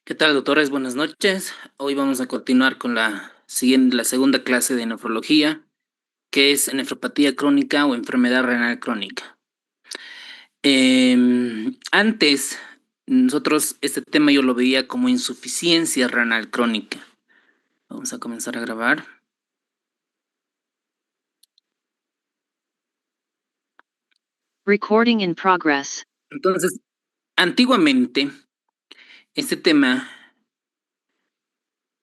¿Qué tal, doctores? Buenas noches. Hoy vamos a continuar con la segunda clase de nefrología, que es nefropatía crónica o enfermedad renal crónica. Antes, nosotros este tema yo lo veía como insuficiencia renal crónica. Vamos a comenzar a grabar. Recording in progress. Entonces, antiguamente, este tema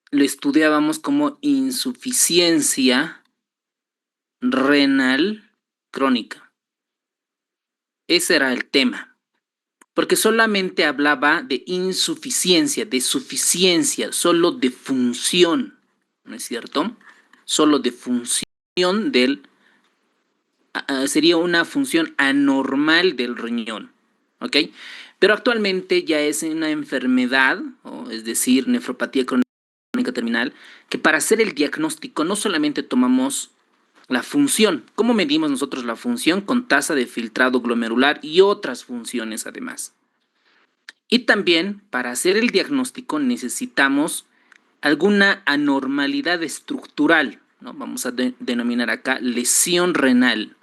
lo estudiábamos como insuficiencia renal crónica. Ese era el tema. Porque solamente hablaba de insuficiencia, de suficiencia, solo de función, ¿no es cierto? Solo de función sería una función anormal del riñón, ¿ok? Pero actualmente ya es una enfermedad, es decir, nefropatía crónica terminal, que para hacer el diagnóstico no solamente tomamos la función. ¿Cómo medimos nosotros la función? Con tasa de filtrado glomerular y otras funciones además. Y también para hacer el diagnóstico necesitamos alguna anormalidad estructural, ¿no? Vamos a denominar acá lesión renal.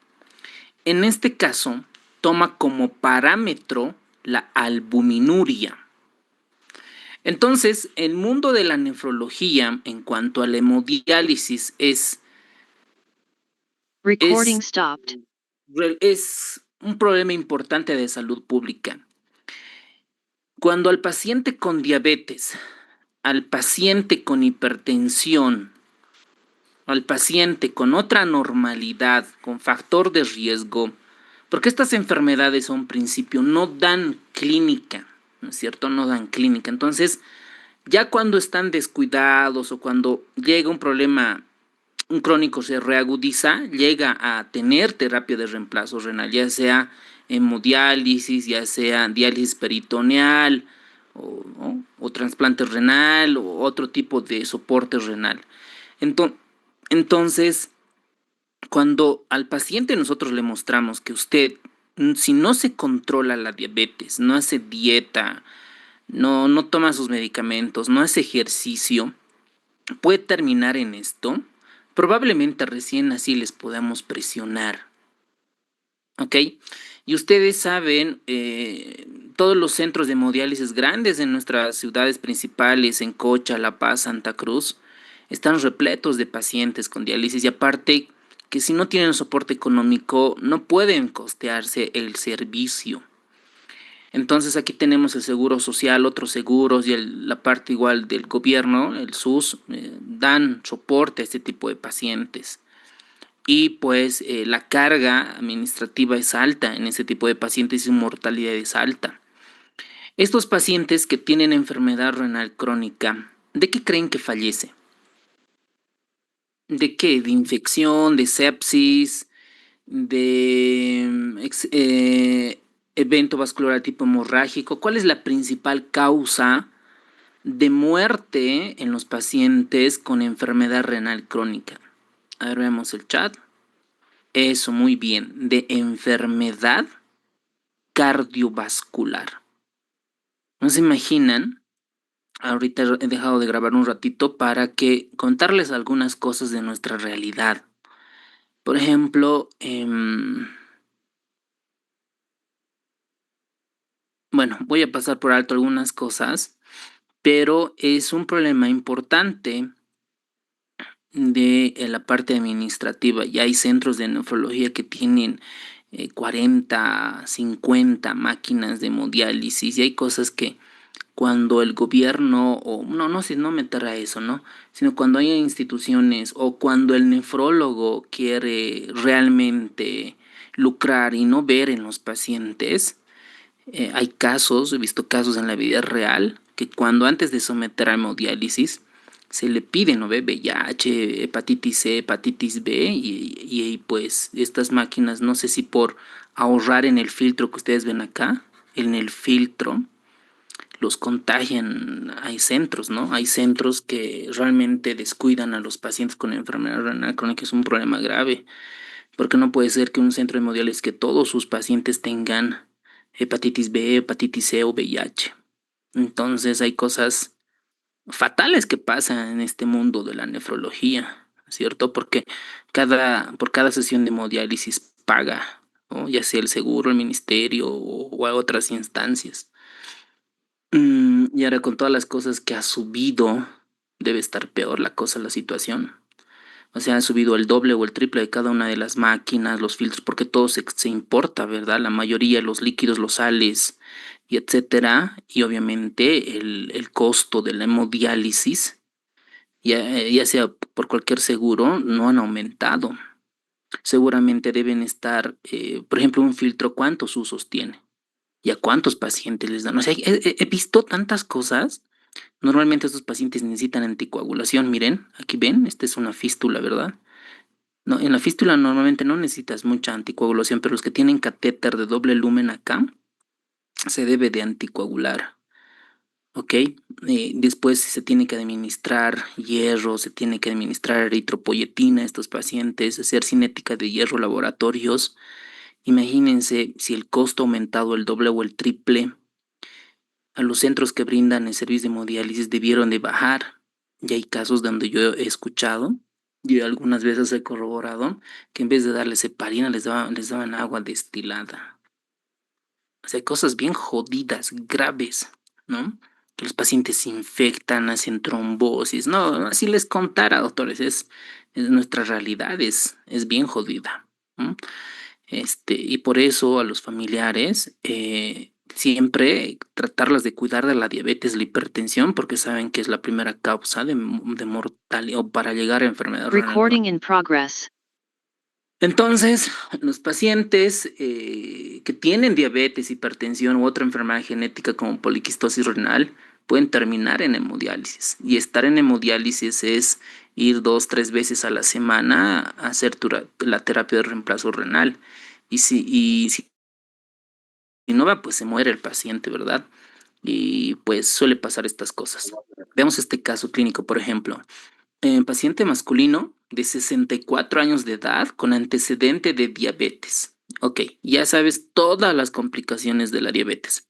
En este caso, toma como parámetro la albuminuria. Entonces, el mundo de la nefrología en cuanto a la hemodiálisis Recording stopped. es un problema importante de salud pública. Cuando al paciente con diabetes, al paciente con hipertensión, al paciente con otra normalidad, con factor de riesgo, porque estas enfermedades a un principio no dan clínica, ¿no es cierto? No dan clínica. Entonces, ya cuando están descuidados o cuando llega un problema, un crónico se reagudiza, llega a tener terapia de reemplazo renal, ya sea hemodiálisis, ya sea diálisis peritoneal o trasplante renal o otro tipo de soporte renal. Entonces, cuando al paciente nosotros le mostramos que usted, si no se controla la diabetes, no hace dieta, no toma sus medicamentos, no hace ejercicio, puede terminar en esto. Probablemente recién así les podamos presionar. ¿Ok? Y ustedes saben, todos los centros de hemodiálisis grandes en nuestras ciudades principales, en Cocha, La Paz, Santa Cruz, están repletos de pacientes con diálisis y aparte que si no tienen soporte económico no pueden costearse el servicio. Entonces aquí tenemos el seguro social, otros seguros y la parte igual del gobierno, el SUS, dan soporte a este tipo de pacientes y pues la carga administrativa es alta en ese tipo de pacientes y su mortalidad es alta. Estos pacientes que tienen enfermedad renal crónica, ¿de qué creen que fallece? ¿De qué? ¿De infección, de sepsis, de evento vascular tipo hemorrágico? ¿Cuál es la principal causa de muerte en los pacientes con enfermedad renal crónica? A ver, veamos el chat. Eso, muy bien. De enfermedad cardiovascular. ¿No se imaginan? Ahorita he dejado de grabar un ratito para que contarles algunas cosas de nuestra realidad. Por ejemplo, bueno, voy a pasar por alto algunas cosas, pero es un problema importante de la parte administrativa. Ya hay centros de nefrología que tienen 40, 50 máquinas de hemodiálisis y hay cosas que cuando el gobierno, o no sé, no meter a eso, ¿no? Sino cuando hay instituciones o cuando el nefrólogo quiere realmente lucrar y no ver en los pacientes, hay casos, he visto casos en la vida real, que cuando antes de someter a hemodiálisis, se le pide, ¿no ve? VIH, hepatitis C, hepatitis B, y pues estas máquinas, no sé si por ahorrar en el filtro que ustedes ven acá, en el filtro, los contagian. Hay centros, ¿no? Hay centros que realmente descuidan a los pacientes con enfermedad renal crónica, es un problema grave, porque no puede ser que un centro de hemodiálisis que todos sus pacientes tengan hepatitis B, hepatitis C o VIH. Entonces hay cosas fatales que pasan en este mundo de la nefrología, ¿cierto? Porque por cada sesión de hemodiálisis paga, ¿no? Ya sea el seguro, el ministerio o a otras instancias. Y ahora con todas las cosas que ha subido, debe estar peor la cosa, la situación. O sea, han subido el doble o el triple de cada una de las máquinas, los filtros, porque todo se importa, ¿verdad? La mayoría, los líquidos, los sales y etcétera. Y obviamente el costo de la hemodiálisis, ya sea por cualquier seguro, no han aumentado. Seguramente deben estar, por ejemplo, un filtro, ¿cuántos usos tiene? ¿Y a cuántos pacientes les dan? O sea, he visto tantas cosas. Normalmente estos pacientes necesitan anticoagulación. Miren, aquí ven, esta es una fístula, ¿verdad? No, en la fístula normalmente no necesitas mucha anticoagulación, pero los que tienen catéter de doble lumen acá, se debe de anticoagular, ¿ok? Después se tiene que administrar hierro, se tiene que administrar eritropoyetina a estos pacientes, hacer cinética de hierro laboratorios. Imagínense si el costo ha aumentado el doble o el triple. A los centros que brindan el servicio de hemodiálisis debieron de bajar. Y hay casos donde yo he escuchado, y algunas veces he corroborado, que en vez de darles heparina les daban agua destilada. O sea, cosas bien jodidas, graves, ¿no? Que los pacientes se infectan, hacen trombosis. No, así les contara, doctores, es nuestra realidad, es bien jodida, ¿no? Y por eso a los familiares siempre tratarlas de cuidar de la diabetes, la hipertensión, porque saben que es la primera causa de mortalidad o para llegar a enfermedad renal crónica. Recording in progress. Entonces, los pacientes que tienen diabetes, hipertensión u otra enfermedad genética como poliquistosis renal pueden terminar en hemodiálisis. Y estar en hemodiálisis es ir 2, 3 veces a la semana a hacer la terapia de reemplazo renal. Y si no va, pues se muere el paciente, ¿verdad? Y pues suele pasar estas cosas. Veamos este caso clínico, por ejemplo. Paciente masculino de 64 años de edad con antecedente de diabetes. Ok, ya sabes todas las complicaciones de la diabetes.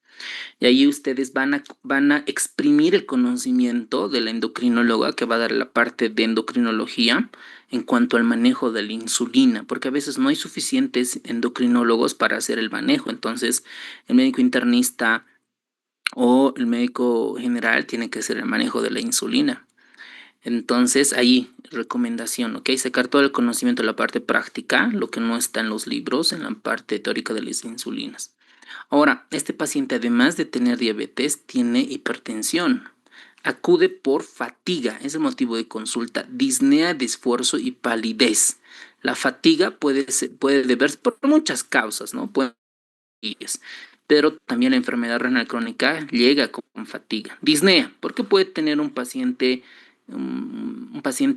Y ahí ustedes van a exprimir el conocimiento de la endocrinóloga que va a dar la parte de endocrinología en cuanto al manejo de la insulina, porque a veces no hay suficientes endocrinólogos para hacer el manejo. Entonces, el médico internista o el médico general tiene que hacer el manejo de la insulina. Entonces, ahí, recomendación, ¿ok? Sacar todo el conocimiento de la parte práctica, lo que no está en los libros, en la parte teórica de las insulinas. Ahora, este paciente, además de tener diabetes, tiene hipertensión. Acude por fatiga, es el motivo de consulta, disnea de esfuerzo y palidez. La fatiga puede deberse por muchas causas, ¿no? Pero también la enfermedad renal crónica llega con fatiga. Disnea, ¿por qué puede tener un paciente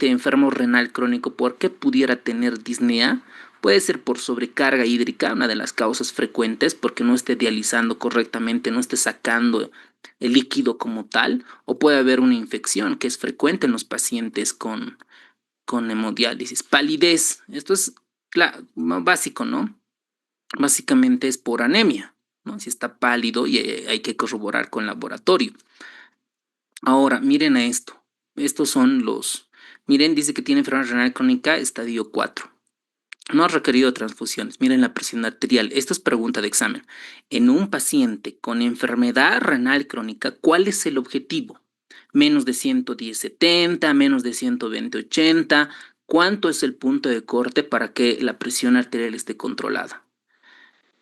enfermo renal crónico? ¿Por qué pudiera tener disnea? Puede ser por sobrecarga hídrica, una de las causas frecuentes, porque no esté dializando correctamente, no esté sacando el líquido como tal, o puede haber una infección que es frecuente en los pacientes con hemodiálisis. Palidez, esto es básico, ¿no? Básicamente es por anemia, ¿no? Si está pálido y hay que corroborar con laboratorio. Ahora, miren a esto. Estos son miren, dice que tiene enfermedad renal crónica estadio 4. No ha requerido transfusiones. Miren la presión arterial. Esto es pregunta de examen. En un paciente con enfermedad renal crónica, ¿cuál es el objetivo? Menos de 110/70, menos de 120/80. ¿Cuánto es el punto de corte para que la presión arterial esté controlada?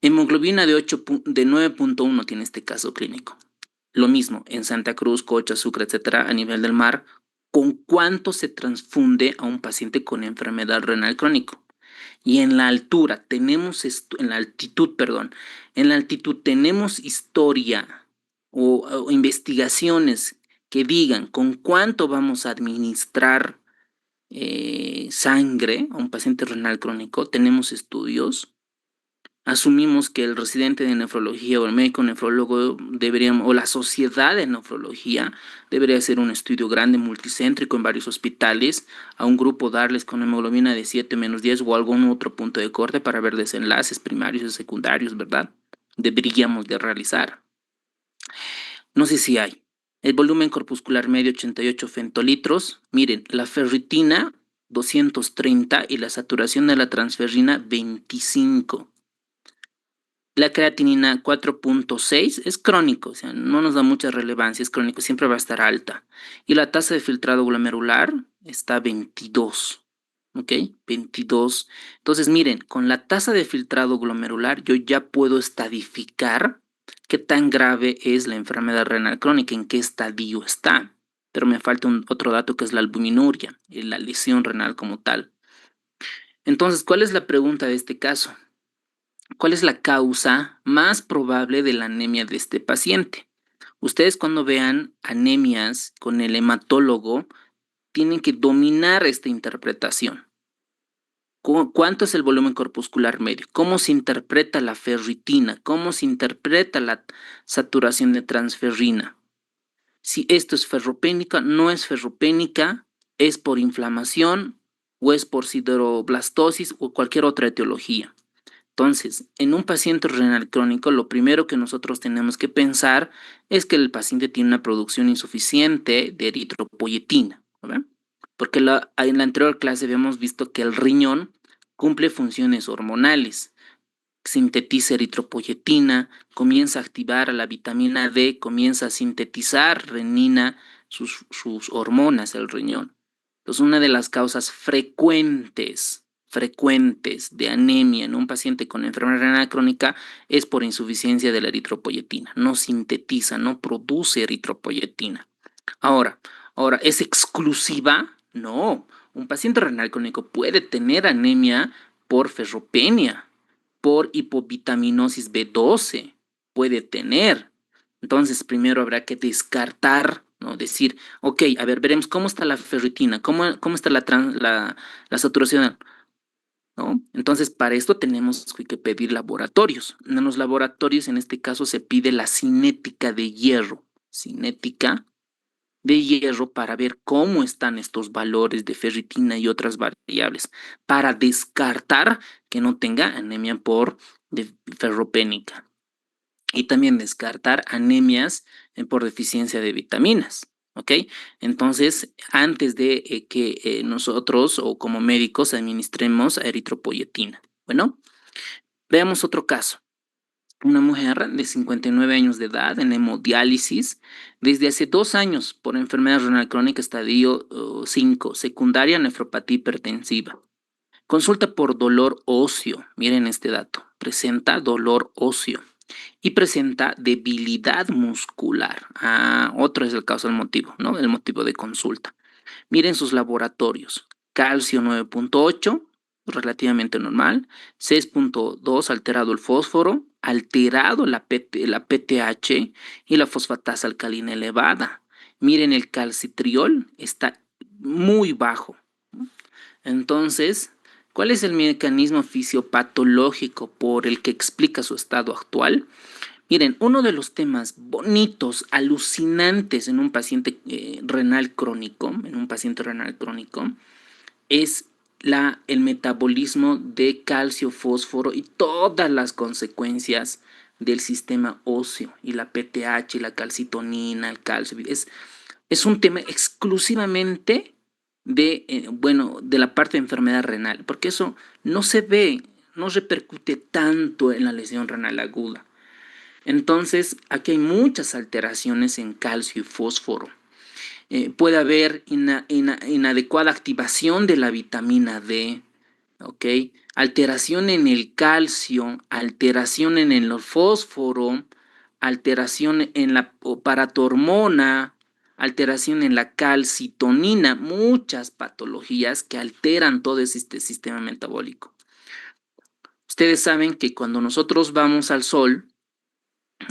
Hemoglobina de 9.1 tiene este caso clínico. Lo mismo en Santa Cruz, Cocha, Sucre, etcétera, a nivel del mar. ¿Con cuánto se transfunde a un paciente con enfermedad renal crónico? Y en la altura en la altitud, perdón, en la altitud tenemos historia o investigaciones que digan con cuánto vamos a administrar sangre a un paciente renal crónico. Tenemos estudios. Asumimos que el residente de nefrología o el médico nefrólogo o la sociedad de nefrología debería hacer un estudio grande multicéntrico en varios hospitales, a un grupo darles con hemoglobina de 7-10 o algún otro punto de corte para ver desenlaces primarios y secundarios, ¿verdad? Deberíamos de realizar. No sé si hay. El volumen corpuscular medio 88 femtolitros. Miren, la ferritina 230 y la saturación de la transferrina 25. La creatinina 4.6 es crónico, o sea, no nos da mucha relevancia, es crónico, siempre va a estar alta. Y la tasa de filtrado glomerular está 22, ¿ok? 22. Entonces, miren, con la tasa de filtrado glomerular yo ya puedo estadificar qué tan grave es la enfermedad renal crónica, en qué estadio está. Pero me falta otro dato que es la albuminuria, la lesión renal como tal. Entonces, ¿cuál es la pregunta de este caso? ¿Cuál es la causa más probable de la anemia de este paciente? Ustedes cuando vean anemias con el hematólogo tienen que dominar esta interpretación. ¿Cuánto es el volumen corpuscular medio? ¿Cómo se interpreta la ferritina? ¿Cómo se interpreta la saturación de transferrina? Si esto es ferropénica, no es ferropénica, es por inflamación o es por sideroblastosis o cualquier otra etiología. Entonces, en un paciente renal crónico, lo primero que nosotros tenemos que pensar es que el paciente tiene una producción insuficiente de eritropoyetina, ¿verdad? Porque en la anterior clase habíamos visto que el riñón cumple funciones hormonales, sintetiza eritropoyetina, comienza a activar a la vitamina D, comienza a sintetizar renina, sus hormonas, el riñón. Entonces, una de las causas frecuentes de anemia en un paciente con enfermedad renal crónica es por insuficiencia de la eritropoyetina. No sintetiza, no produce eritropoyetina. Ahora, ¿es exclusiva? No. Un paciente renal crónico puede tener anemia por ferropenia, por hipovitaminosis B12, puede tener. Entonces, primero habrá que descartar, ¿no? Decir, ok, a ver, veremos cómo está la ferritina, cómo está la saturación, ¿no? Entonces, para esto tenemos que pedir laboratorios. En los laboratorios, en este caso, se pide la cinética de hierro. Cinética de hierro para ver cómo están estos valores de ferritina y otras variables, para descartar que no tenga anemia por ferropénica. Y también descartar anemias por deficiencia de vitaminas. ¿Ok? Entonces, antes de que nosotros o como médicos administremos eritropoyetina. Bueno, veamos otro caso. Una mujer de 59 años de edad en hemodiálisis desde hace 2 años por enfermedad renal crónica estadio 5, secundaria nefropatía hipertensiva. Consulta por dolor óseo. Miren este dato. Presenta dolor óseo y presenta debilidad muscular. Otro es el caso del motivo, ¿no? El motivo de consulta. Miren sus laboratorios. Calcio 9.8, relativamente normal. 6.2, alterado el fósforo. Alterado la PTH y la fosfatasa alcalina elevada. Miren el calcitriol, está muy bajo. Entonces, ¿cuál es el mecanismo fisiopatológico por el que explica su estado actual? Miren, uno de los temas bonitos, alucinantes en un paciente renal crónico, es el metabolismo de calcio, fósforo y todas las consecuencias del sistema óseo y la PTH, y la calcitonina, el calcio. Es un tema exclusivamente de la parte de enfermedad renal, porque eso no se ve, no repercute tanto en la lesión renal aguda. Entonces, aquí hay muchas alteraciones en calcio y fósforo. Puede haber inadecuada activación de la vitamina D, ¿ok? Alteración en el calcio, alteración en el fósforo, alteración en la paratormona, alteración en la calcitonina, muchas patologías que alteran todo este sistema metabólico. Ustedes saben que cuando nosotros vamos al sol,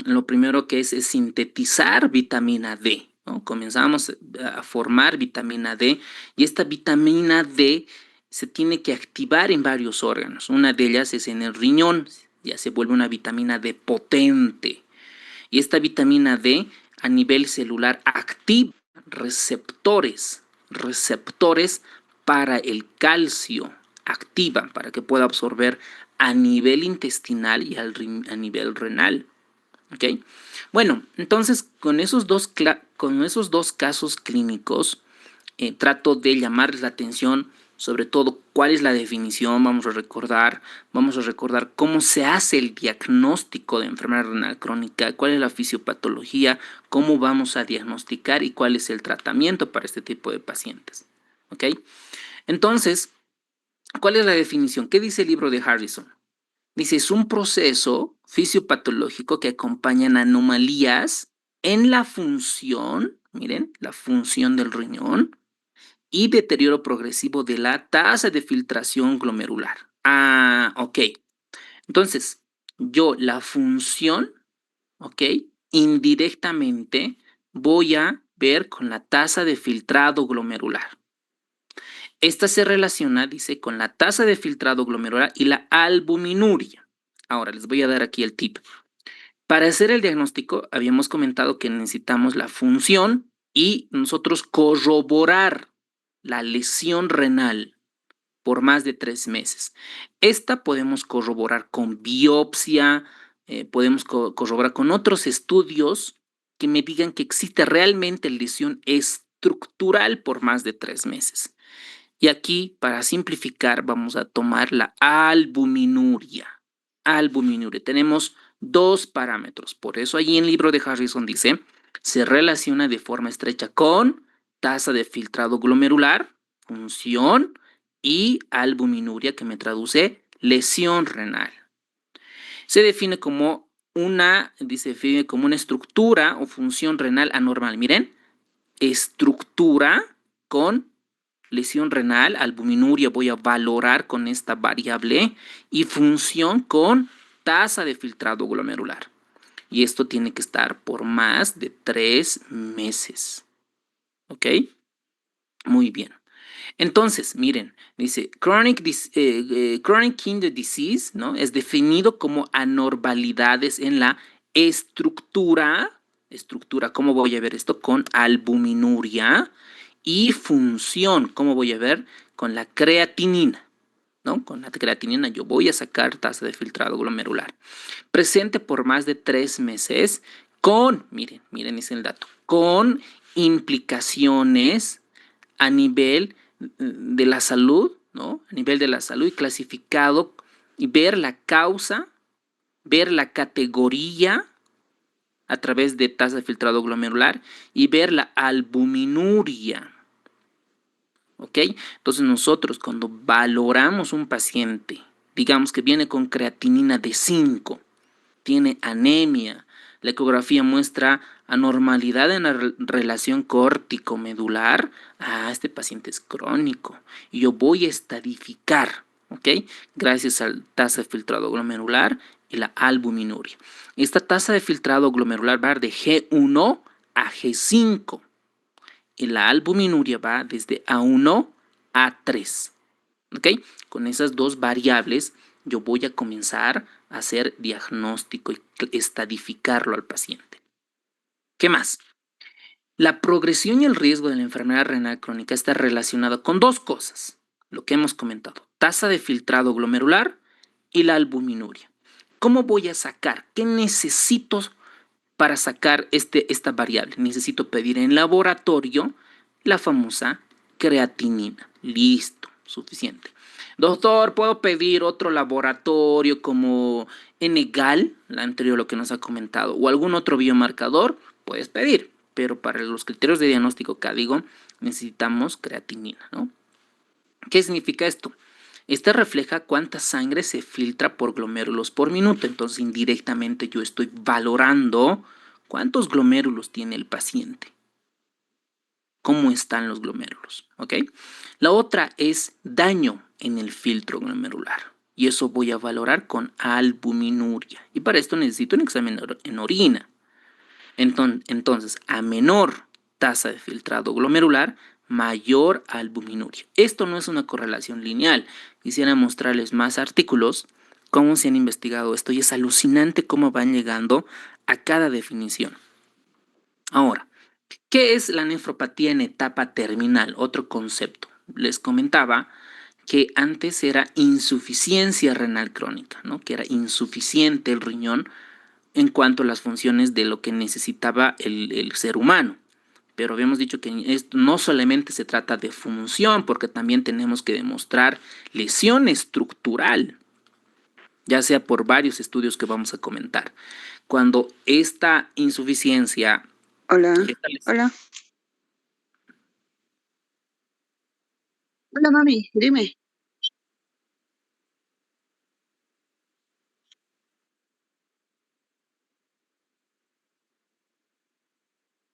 lo primero que es sintetizar vitamina D, ¿no? Comenzamos a formar vitamina D y esta vitamina D se tiene que activar en varios órganos. Una de ellas es en el riñón, ya se vuelve una vitamina D potente. Y esta vitamina D a nivel celular activa receptores para el calcio, activa para que pueda absorber a nivel intestinal y a nivel renal. ¿Ok? Bueno, entonces con esos dos casos clínicos trato de llamarles la atención, sobre todo cuál es la definición, vamos a recordar cómo se hace el diagnóstico de enfermedad renal crónica, cuál es la fisiopatología, cómo vamos a diagnosticar y cuál es el tratamiento para este tipo de pacientes. ¿Ok? Entonces, ¿cuál es la definición? ¿Qué dice el libro de Harrison? Dice, es un proceso fisiopatológico que acompañan anomalías en la función, miren, la función del riñón y deterioro progresivo de la tasa de filtración glomerular. Ah, ok. Entonces, yo la función, ok, indirectamente voy a ver con la tasa de filtrado glomerular. Esta se relaciona, dice, con la tasa de filtrado glomerular y la albuminuria. Ahora les voy a dar aquí el tip. Para hacer el diagnóstico, habíamos comentado que necesitamos la función y nosotros corroborar la lesión renal por más de 3 meses. Esta podemos corroborar con biopsia, podemos corroborar con otros estudios que me digan que existe realmente lesión estructural por más de 3 meses. Y aquí, para simplificar, vamos a tomar la albuminuria. Albuminuria. Tenemos dos parámetros. Por eso allí en el libro de Harrison dice, se relaciona de forma estrecha con tasa de filtrado glomerular, función, y albuminuria, que me traduce lesión renal. Se define como una estructura o función renal anormal. Miren, estructura con lesión renal, albuminuria voy a valorar con esta variable y función con tasa de filtrado glomerular. Y esto tiene que estar por más de 3 meses. ¿Ok? Muy bien. Entonces, miren, dice, chronic kidney disease, ¿no? Es definido como anormalidades en la estructura, ¿cómo voy a ver esto? Con albuminuria y función, ¿cómo voy a ver? Con la creatinina, ¿no? Con la creatinina yo voy a sacar tasa de filtrado glomerular. Presente por más de 3 meses con, miren, es el dato, con implicaciones a nivel de la salud, ¿no? A nivel de la salud y clasificado y ver la causa, ver la categoría a través de tasa de filtrado glomerular y ver la albuminuria. ¿Ok? Entonces nosotros cuando valoramos un paciente, digamos que viene con creatinina de 5, tiene anemia, la ecografía muestra anormalidad en la relación córtico-medular, este paciente es crónico y yo voy a estadificar, ¿ok? Gracias a la tasa de filtrado glomerular y la albuminuria. Esta tasa de filtrado glomerular va de G1 a G5 y la albuminuria va desde A1 a 3. ¿Ok? Con esas dos variables yo voy a comenzar a hacer diagnóstico y estadificarlo al paciente. ¿Qué más? La progresión y el riesgo de la enfermedad renal crónica está relacionado con dos cosas, lo que hemos comentado, tasa de filtrado glomerular y la albuminuria. ¿Cómo voy a sacar? ¿Qué necesito para sacar esta variable? Necesito pedir en laboratorio la famosa creatinina. Listo, suficiente. Doctor, ¿puedo pedir otro laboratorio como NGAL, la anterior lo que nos ha comentado, o algún otro biomarcador? Puedes pedir, pero para los criterios de diagnóstico que digo, necesitamos creatinina, ¿no? ¿Qué significa esto? Este refleja cuánta sangre se filtra por glomérulos por minuto, entonces indirectamente yo estoy valorando cuántos glomérulos tiene el paciente. ¿Cómo están los glomérulos? ¿Ok? La otra es daño en el filtro glomerular. Y eso voy a valorar con albuminuria. Y para esto necesito un examen en orina. Entonces, a menor tasa de filtrado glomerular, mayor albuminuria. Esto no es una correlación lineal. Quisiera mostrarles más artículos, cómo se han investigado esto. Y es alucinante cómo van llegando a cada definición. Ahora, ¿qué es la nefropatía en etapa terminal? Otro concepto. Les comentaba que antes era insuficiencia renal crónica, ¿no? Que era insuficiente el riñón en cuanto a las funciones de lo que necesitaba el ser humano. Pero habíamos dicho que esto no solamente se trata de función, porque también tenemos que demostrar lesión estructural, ya sea por varios estudios que vamos a comentar. Cuando esta insuficiencia... Hola, hola. Hola, mami, dime.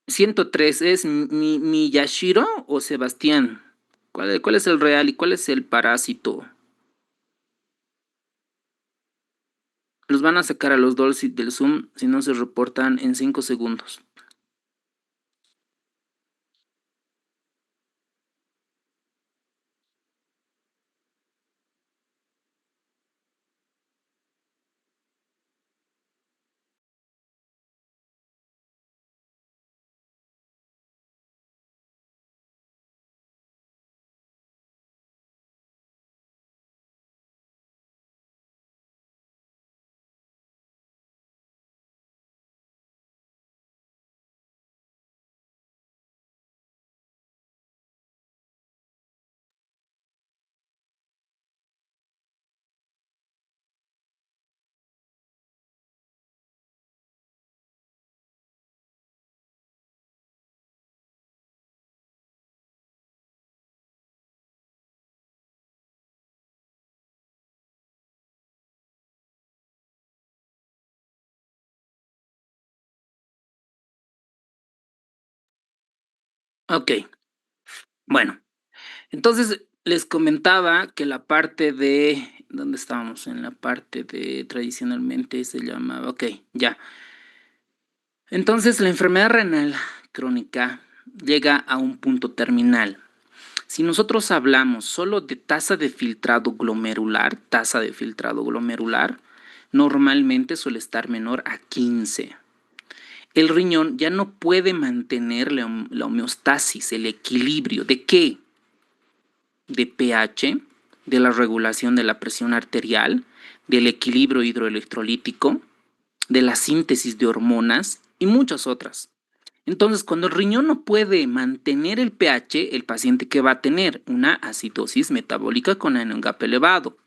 ¿103 es Miyashiro o Sebastián? ¿Cuál es el real y cuál es el parásito? Los van a sacar a los dos del Zoom si no se reportan en 5 segundos. Ok, bueno, entonces les comentaba que la parte de... ¿Dónde estábamos? En la parte de tradicionalmente se llamaba... Ok, ya. Entonces la enfermedad renal crónica llega a un punto terminal. Si nosotros hablamos solo de tasa de filtrado glomerular, normalmente suele estar menor a 15. El riñón ya no puede mantener la homeostasis, el equilibrio. ¿De qué? De pH, de la regulación de la presión arterial, del equilibrio hidroelectrolítico, de la síntesis de hormonas y muchas otras. Entonces, cuando el riñón no puede mantener el pH, el paciente que va a tener una acidosis metabólica con NGAP elevado.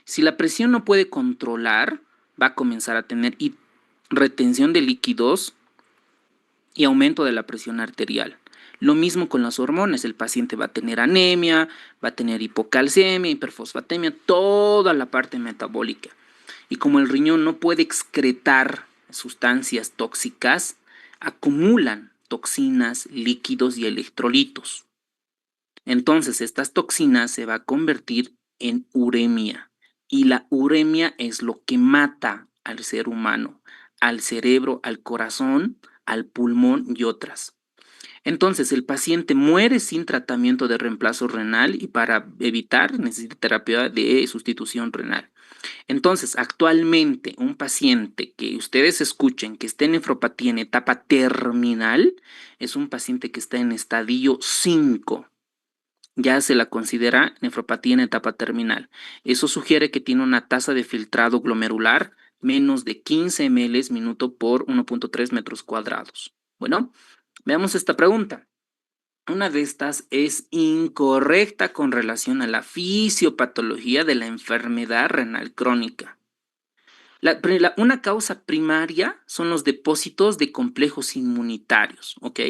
Si la presión no puede controlar, va a comenzar a tener retención de líquidos y aumento de la presión arterial. Lo mismo con las hormonas, el paciente va a tener anemia, va a tener hipocalcemia, hiperfosfatemia, toda la parte metabólica. Y como el riñón no puede excretar sustancias tóxicas, acumulan toxinas, líquidos y electrolitos. Entonces estas toxinas se va a convertir en uremia. Y la uremia es lo que mata al ser humano, al cerebro, al corazón, al pulmón y otras. Entonces el paciente muere sin tratamiento de reemplazo renal y para evitar necesita terapia de sustitución renal. Entonces, actualmente un paciente que ustedes escuchen que esté en nefropatía en etapa terminal es un paciente que está en estadio 5. Ya se la considera nefropatía en etapa terminal. Eso sugiere que tiene una tasa de filtrado glomerular menos de 15 ml minuto por 1.3 metros cuadrados. Bueno, veamos esta pregunta. Una de estas es incorrecta con relación a la fisiopatología de la enfermedad renal crónica. Una causa primaria son los depósitos de complejos inmunitarios, ¿ok?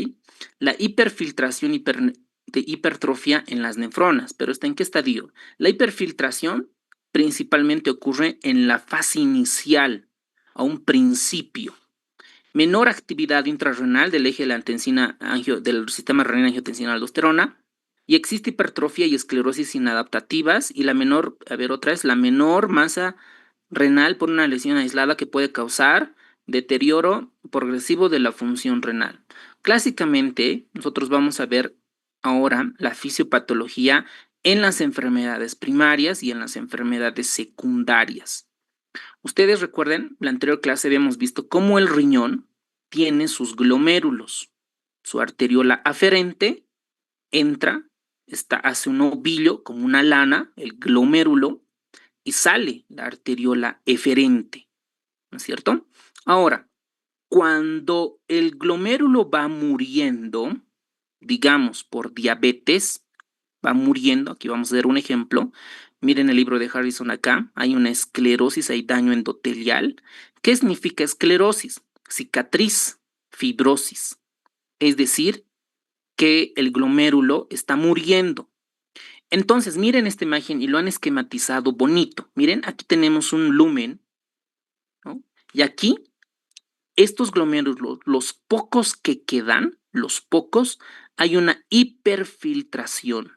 La hiperfiltración de hipertrofia en las nefronas, pero ¿está en qué estadio? La hiperfiltración principalmente ocurre en la fase inicial, a un principio. Menor actividad intrarrenal del eje de la angiotensina del sistema renina-angiotensina-aldosterona, y existe hipertrofia y esclerosis inadaptativas, y la menor, otra es la menor masa renal por una lesión aislada que puede causar deterioro progresivo de la función renal. Clásicamente, nosotros vamos a ver ahora la fisiopatología en las enfermedades primarias y en las enfermedades secundarias. Ustedes recuerden, la anterior clase habíamos visto cómo el riñón tiene sus glomérulos. Su arteriola aferente entra, hace un ovillo como una lana, el glomérulo, y sale la arteriola eferente, ¿no es cierto? Ahora, Cuando el glomérulo va muriendo, digamos por diabetes, va muriendo, aquí vamos a ver un ejemplo. Miren el libro de Harrison acá, hay una esclerosis, hay daño endotelial. ¿Qué significa esclerosis? Cicatriz, fibrosis. Es decir, que el glomérulo está muriendo. Entonces, miren esta imagen y lo han esquematizado bonito. Miren, aquí tenemos un lumen, ¿no? Y aquí, estos glomérulos, los pocos que quedan, los pocos, hay una hiperfiltración.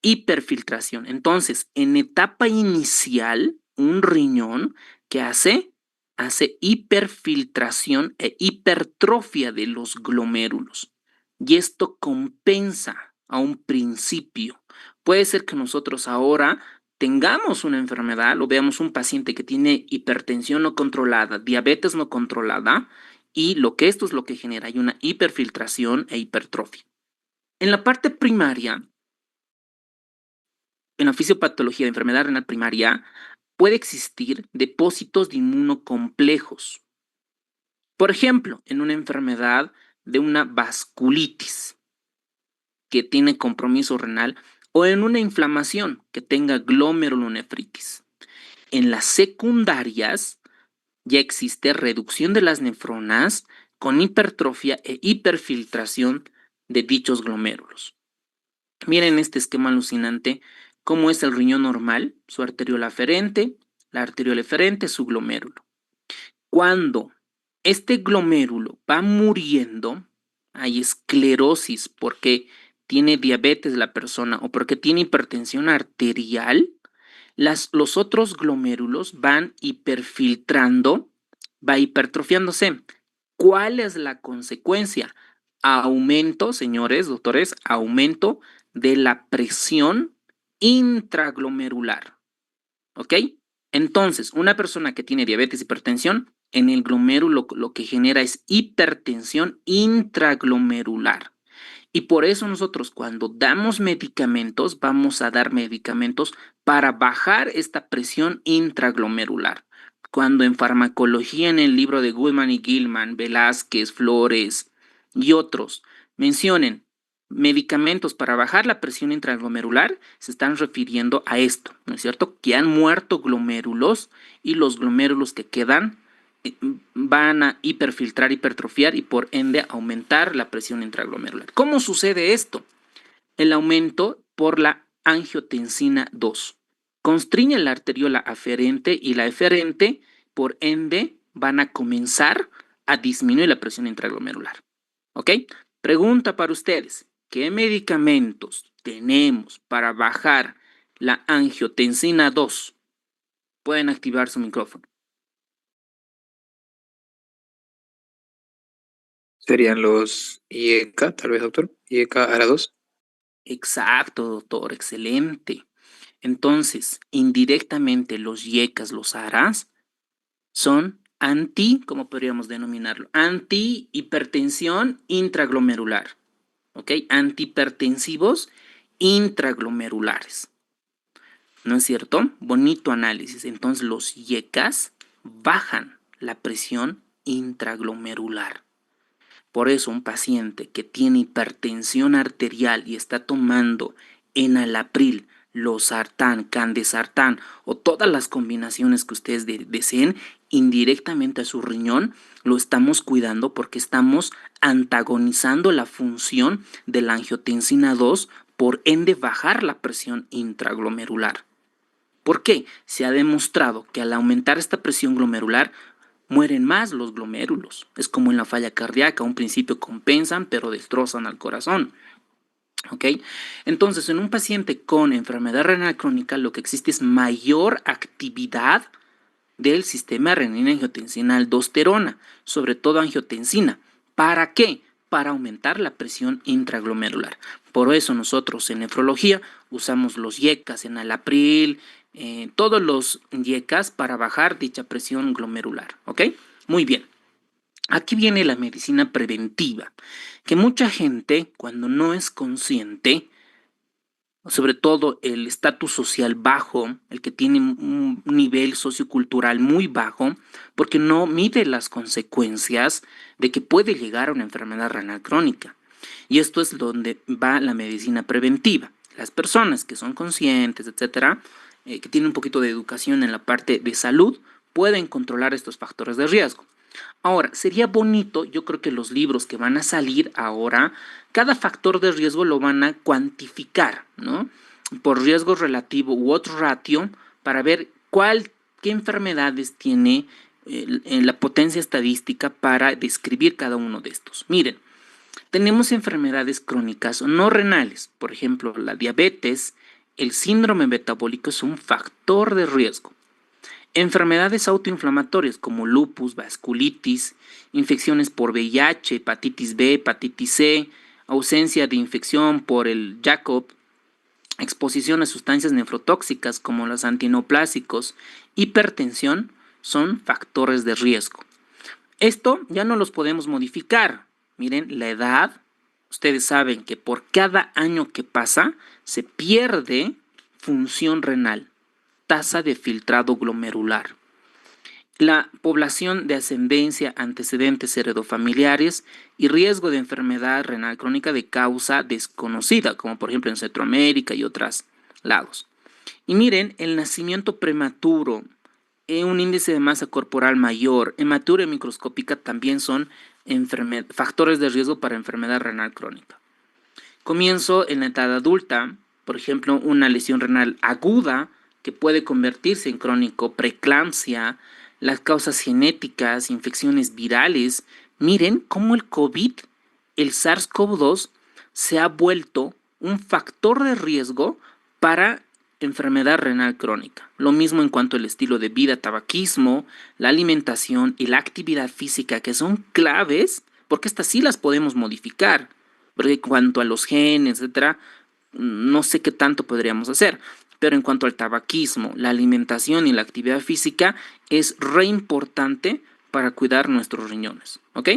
Hiperfiltración. Entonces, en etapa inicial, un riñón, ¿qué hace? Hace hiperfiltración e hipertrofia de los glomérulos. Y esto compensa a un principio. Puede ser que nosotros ahora tengamos una enfermedad o veamos un paciente que tiene hipertensión no controlada, diabetes no controlada, y esto es lo que genera, hay una hiperfiltración e hipertrofia. En la parte primaria, en la fisiopatología de enfermedad renal primaria, puede existir depósitos de inmunocomplejos. Por ejemplo, en una enfermedad de una vasculitis que tiene compromiso renal o en una inflamación que tenga glomerulonefritis. En las secundarias ya existe reducción de las nefronas con hipertrofia e hiperfiltración de dichos glomérulos. Miren este esquema alucinante, cómo es el riñón normal, su arteriola aferente, la arteriola eferente, su glomérulo. Cuando este glomérulo va muriendo, hay esclerosis porque tiene diabetes la persona o porque tiene hipertensión arterial, los otros glomérulos van hiperfiltrando, va hipertrofiándose. ¿Cuál es la consecuencia? Aumento, señores, doctores, aumento de la presión intraglomerular. ¿Ok? Entonces, una persona que tiene diabetes, hipertensión, en el glomérulo lo que genera es hipertensión intraglomerular. Y por eso nosotros cuando damos medicamentos, vamos a dar medicamentos para bajar esta presión intraglomerular. Cuando en farmacología, en el libro de Goodman y Gilman, Velázquez, Flores y otros mencionen medicamentos para bajar la presión intraglomerular, se están refiriendo a esto, ¿no es cierto? Que han muerto glomérulos y los glomérulos que quedan van a hiperfiltrar, hipertrofiar y por ende aumentar la presión intraglomerular. ¿Cómo sucede esto? El aumento por la angiotensina 2. Constriñe la arteriola aferente y la eferente, por ende van a comenzar a disminuir la presión intraglomerular. ¿Ok? Pregunta para ustedes, ¿qué medicamentos tenemos para bajar la angiotensina 2? Pueden activar su micrófono. Serían los IECA, tal vez, doctor. IECA ARA2. Exacto, doctor, excelente. Entonces, indirectamente los YECAs, los ARAs, son ¿cómo podríamos denominarlo? Antihipertensión intraglomerular. ¿Ok? Antihipertensivos intraglomerulares. ¿No es cierto? Bonito análisis. Entonces, los YECAs bajan la presión intraglomerular. Por eso un paciente que tiene hipertensión arterial y está tomando enalapril, losartán, candesartán o todas las combinaciones que ustedes deseen, indirectamente a su riñón lo estamos cuidando porque estamos antagonizando la función de la angiotensina 2, por ende bajar la presión intraglomerular. ¿Por qué? Se ha demostrado que al aumentar esta presión glomerular mueren más los glomérulos. Es como en la falla cardíaca, a un principio compensan, pero destrozan al corazón. ¿Ok? Entonces, en un paciente con enfermedad renal crónica, lo que existe es mayor actividad del sistema renina-angiotensina-aldosterona, sobre todo angiotensina. ¿Para qué? Para aumentar la presión intraglomerular. Por eso nosotros en nefrología usamos los YECAs, enalapril, todos los YECAs para bajar dicha presión glomerular. ¿Ok? Muy bien. Aquí viene la medicina preventiva, que mucha gente, cuando no es consciente, sobre todo el estatus social bajo, el que tiene un nivel sociocultural muy bajo, porque no mide las consecuencias de que puede llegar a una enfermedad renal crónica. Y esto es donde va la medicina preventiva. Las personas que son conscientes, etcétera, que tienen un poquito de educación en la parte de salud, pueden controlar estos factores de riesgo. Ahora, sería bonito, yo creo que los libros que van a salir ahora, cada factor de riesgo lo van a cuantificar, ¿no? Por riesgo relativo u otro ratio, para ver qué enfermedades tiene la potencia estadística para describir cada uno de estos. Miren, tenemos enfermedades crónicas no renales, por ejemplo, la diabetes, el síndrome metabólico es un factor de riesgo. Enfermedades autoinflamatorias como lupus, vasculitis, infecciones por VIH, hepatitis B, hepatitis C, ausencia de infección por el Jacob, exposición a sustancias nefrotóxicas como los antineoplásicos, hipertensión, son factores de riesgo. Esto ya no los podemos modificar. Miren, la edad, ustedes saben que por cada año que pasa se pierde función renal, tasa de filtrado glomerular. La población de ascendencia, antecedentes heredofamiliares y riesgo de enfermedad renal crónica de causa desconocida, como por ejemplo en Centroamérica y otros lados. Y miren, el nacimiento prematuro, un índice de masa corporal mayor, hematuria microscópica también son factores de riesgo para enfermedad renal crónica. Comienzo en la edad adulta, por ejemplo, una lesión renal aguda que puede convertirse en crónico, preeclampsia, las causas genéticas, infecciones virales. Miren cómo el COVID, el SARS-CoV-2, se ha vuelto un factor de riesgo para enfermedad renal crónica. Lo mismo en cuanto al estilo de vida, tabaquismo, la alimentación y la actividad física, que son claves, porque estas sí las podemos modificar. Porque en cuanto a los genes, etcétera, no sé qué tanto podríamos hacer. Pero en cuanto al tabaquismo, la alimentación y la actividad física es re importante para cuidar nuestros riñones, ¿ok?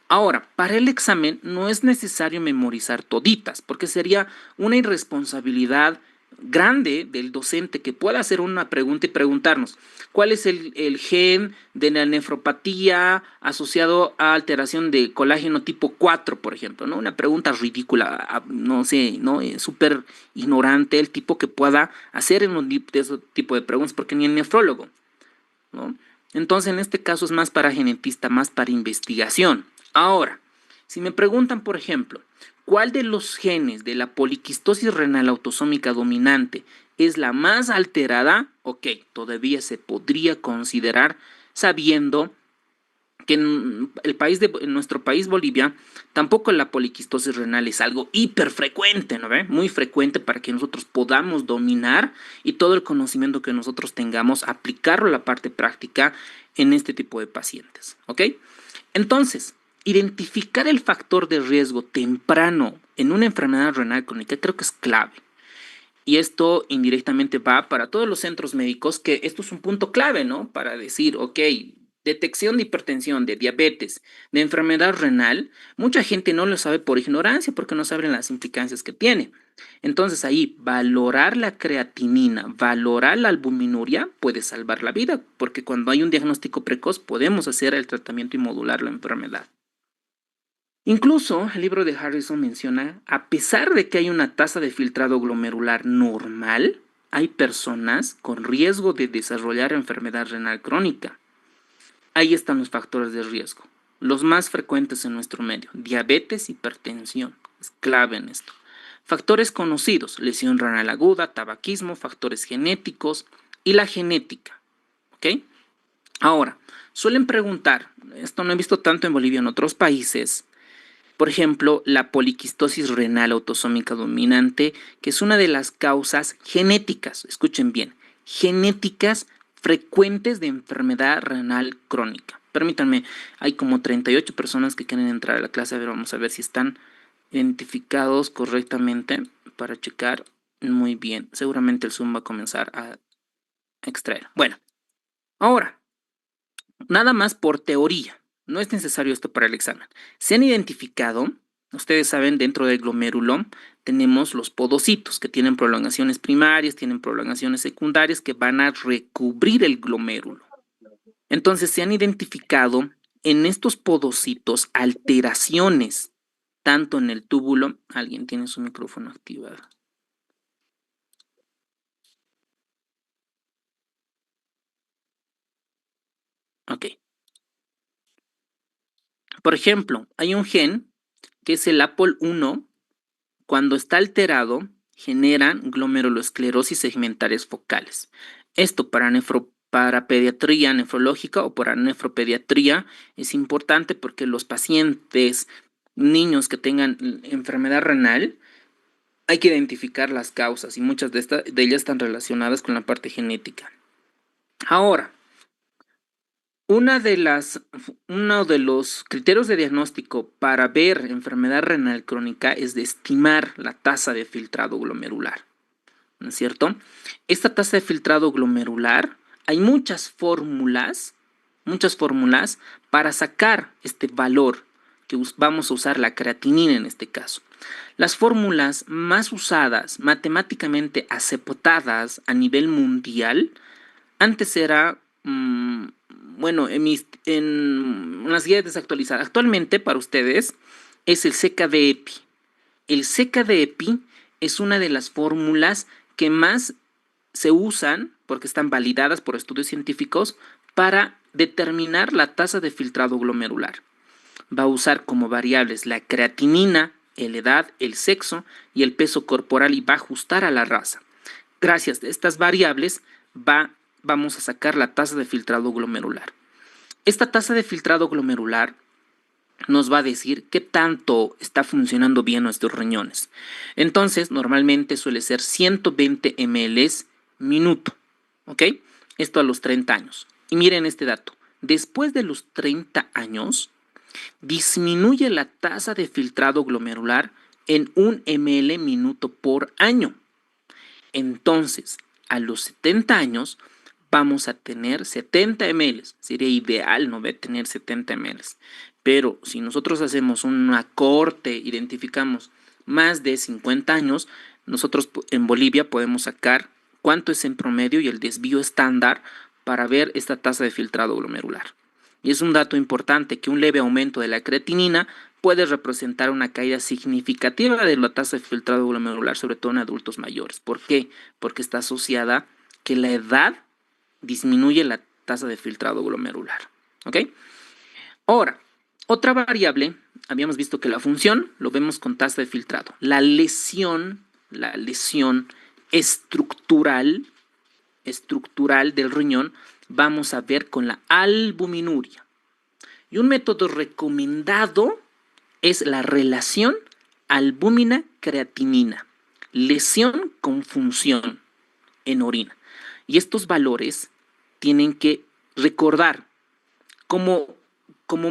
Ahora, para el examen no es necesario memorizar toditas, porque sería una irresponsabilidad grande del docente que pueda hacer una pregunta y preguntarnos cuál es el gen de la nefropatía asociado a alteración de colágeno tipo 4, por ejemplo, ¿no? Una pregunta ridícula, no sé, ¿no? Súper ignorante el tipo que pueda hacer ese tipo de preguntas, porque ni el nefrólogo, ¿no? Entonces, en este caso es más para genetista, más para investigación. Ahora, si me preguntan, por ejemplo, ¿cuál de los genes de la poliquistosis renal autosómica dominante es la más alterada? Ok, todavía se podría considerar, sabiendo que en nuestro país, Bolivia, tampoco la poliquistosis renal es algo hiper frecuente, ¿no ve? Muy frecuente para que nosotros podamos dominar y todo el conocimiento que nosotros tengamos, aplicarlo a la parte práctica en este tipo de pacientes, ¿ok? Entonces, identificar el factor de riesgo temprano en una enfermedad renal crónica creo que es clave. Y esto indirectamente va para todos los centros médicos, que esto es un punto clave, ¿no? Para decir, ok, detección de hipertensión, de diabetes, de enfermedad renal, mucha gente no lo sabe por ignorancia, porque no saben las implicancias que tiene. Entonces ahí, valorar la creatinina, valorar la albuminuria puede salvar la vida, porque cuando hay un diagnóstico precoz podemos hacer el tratamiento y modular la enfermedad. Incluso el libro de Harrison menciona, a pesar de que hay una tasa de filtrado glomerular normal, hay personas con riesgo de desarrollar enfermedad renal crónica. Ahí están los factores de riesgo, los más frecuentes en nuestro medio: diabetes, hipertensión, es clave en esto. Factores conocidos: lesión renal aguda, tabaquismo, factores genéticos y la genética, ¿ok? Ahora, suelen preguntar, esto no he visto tanto en Bolivia, en otros países, por ejemplo, la poliquistosis renal autosómica dominante, que es una de las causas genéticas, escuchen bien, genéticas frecuentes de enfermedad renal crónica. Permítanme, hay como 38 personas que quieren entrar a la clase. A ver, vamos a ver si están identificados correctamente para checar. Muy bien, seguramente el Zoom va a comenzar a extraer. Bueno, ahora, nada más por teoría. No es necesario esto para el examen. Se han identificado, ustedes saben, dentro del glomérulo tenemos los podocitos, que tienen prolongaciones primarias, tienen prolongaciones secundarias, que van a recubrir el glomérulo. Entonces, se han identificado en estos podocitos alteraciones, tanto en el túbulo. Alguien tiene su micrófono activado. Ok. Por ejemplo, hay un gen que es el APOL1. Cuando está alterado, generan glomerulosclerosis segmentarias focales. Esto para pediatría nefrológica o para nefropediatría es importante porque los pacientes, niños que tengan enfermedad renal, hay que identificar las causas y muchas de ellas están relacionadas con la parte genética. Ahora, uno de los criterios de diagnóstico para ver enfermedad renal crónica es de estimar la tasa de filtrado glomerular, ¿no es cierto? Esta tasa de filtrado glomerular, hay muchas fórmulas para sacar este valor, que vamos a usar la creatinina en este caso. Las fórmulas más usadas, matemáticamente aceptadas a nivel mundial, antes era, bueno, en las guías desactualizadas. Actualmente para ustedes es el CKD-EPI. El CKD-EPI es una de las fórmulas que más se usan, porque están validadas por estudios científicos, para determinar la tasa de filtrado glomerular. Va a usar como variables la creatinina, la edad, el sexo y el peso corporal, y va a ajustar a la raza. Gracias a estas variables vamos a sacar la tasa de filtrado glomerular. Esta tasa de filtrado glomerular nos va a decir qué tanto está funcionando bien nuestros riñones. Entonces, normalmente suele ser 120 ml minuto, ¿ok? Esto a los 30 años. Y miren este dato. Después de los 30 años, disminuye la tasa de filtrado glomerular en 1 ml minuto por año. Entonces, a los 70 años, vamos a tener 70 ml. Sería ideal no tener 70 ml. Pero si nosotros hacemos una corte, identificamos más de 50 años, nosotros en Bolivia podemos sacar cuánto es en promedio y el desvío estándar para ver esta tasa de filtrado glomerular. Y es un dato importante que un leve aumento de la creatinina puede representar una caída significativa de la tasa de filtrado glomerular, sobre todo en adultos mayores. ¿Por qué? Porque está asociada que la edad disminuye la tasa de filtrado glomerular. ¿Ok? Ahora, otra variable, habíamos visto que la función lo vemos con tasa de filtrado. La lesión estructural del riñón vamos a ver con la albuminuria. Y un método recomendado es la relación albúmina-creatinina. Lesión con función en orina. Y estos valores tienen que recordar, como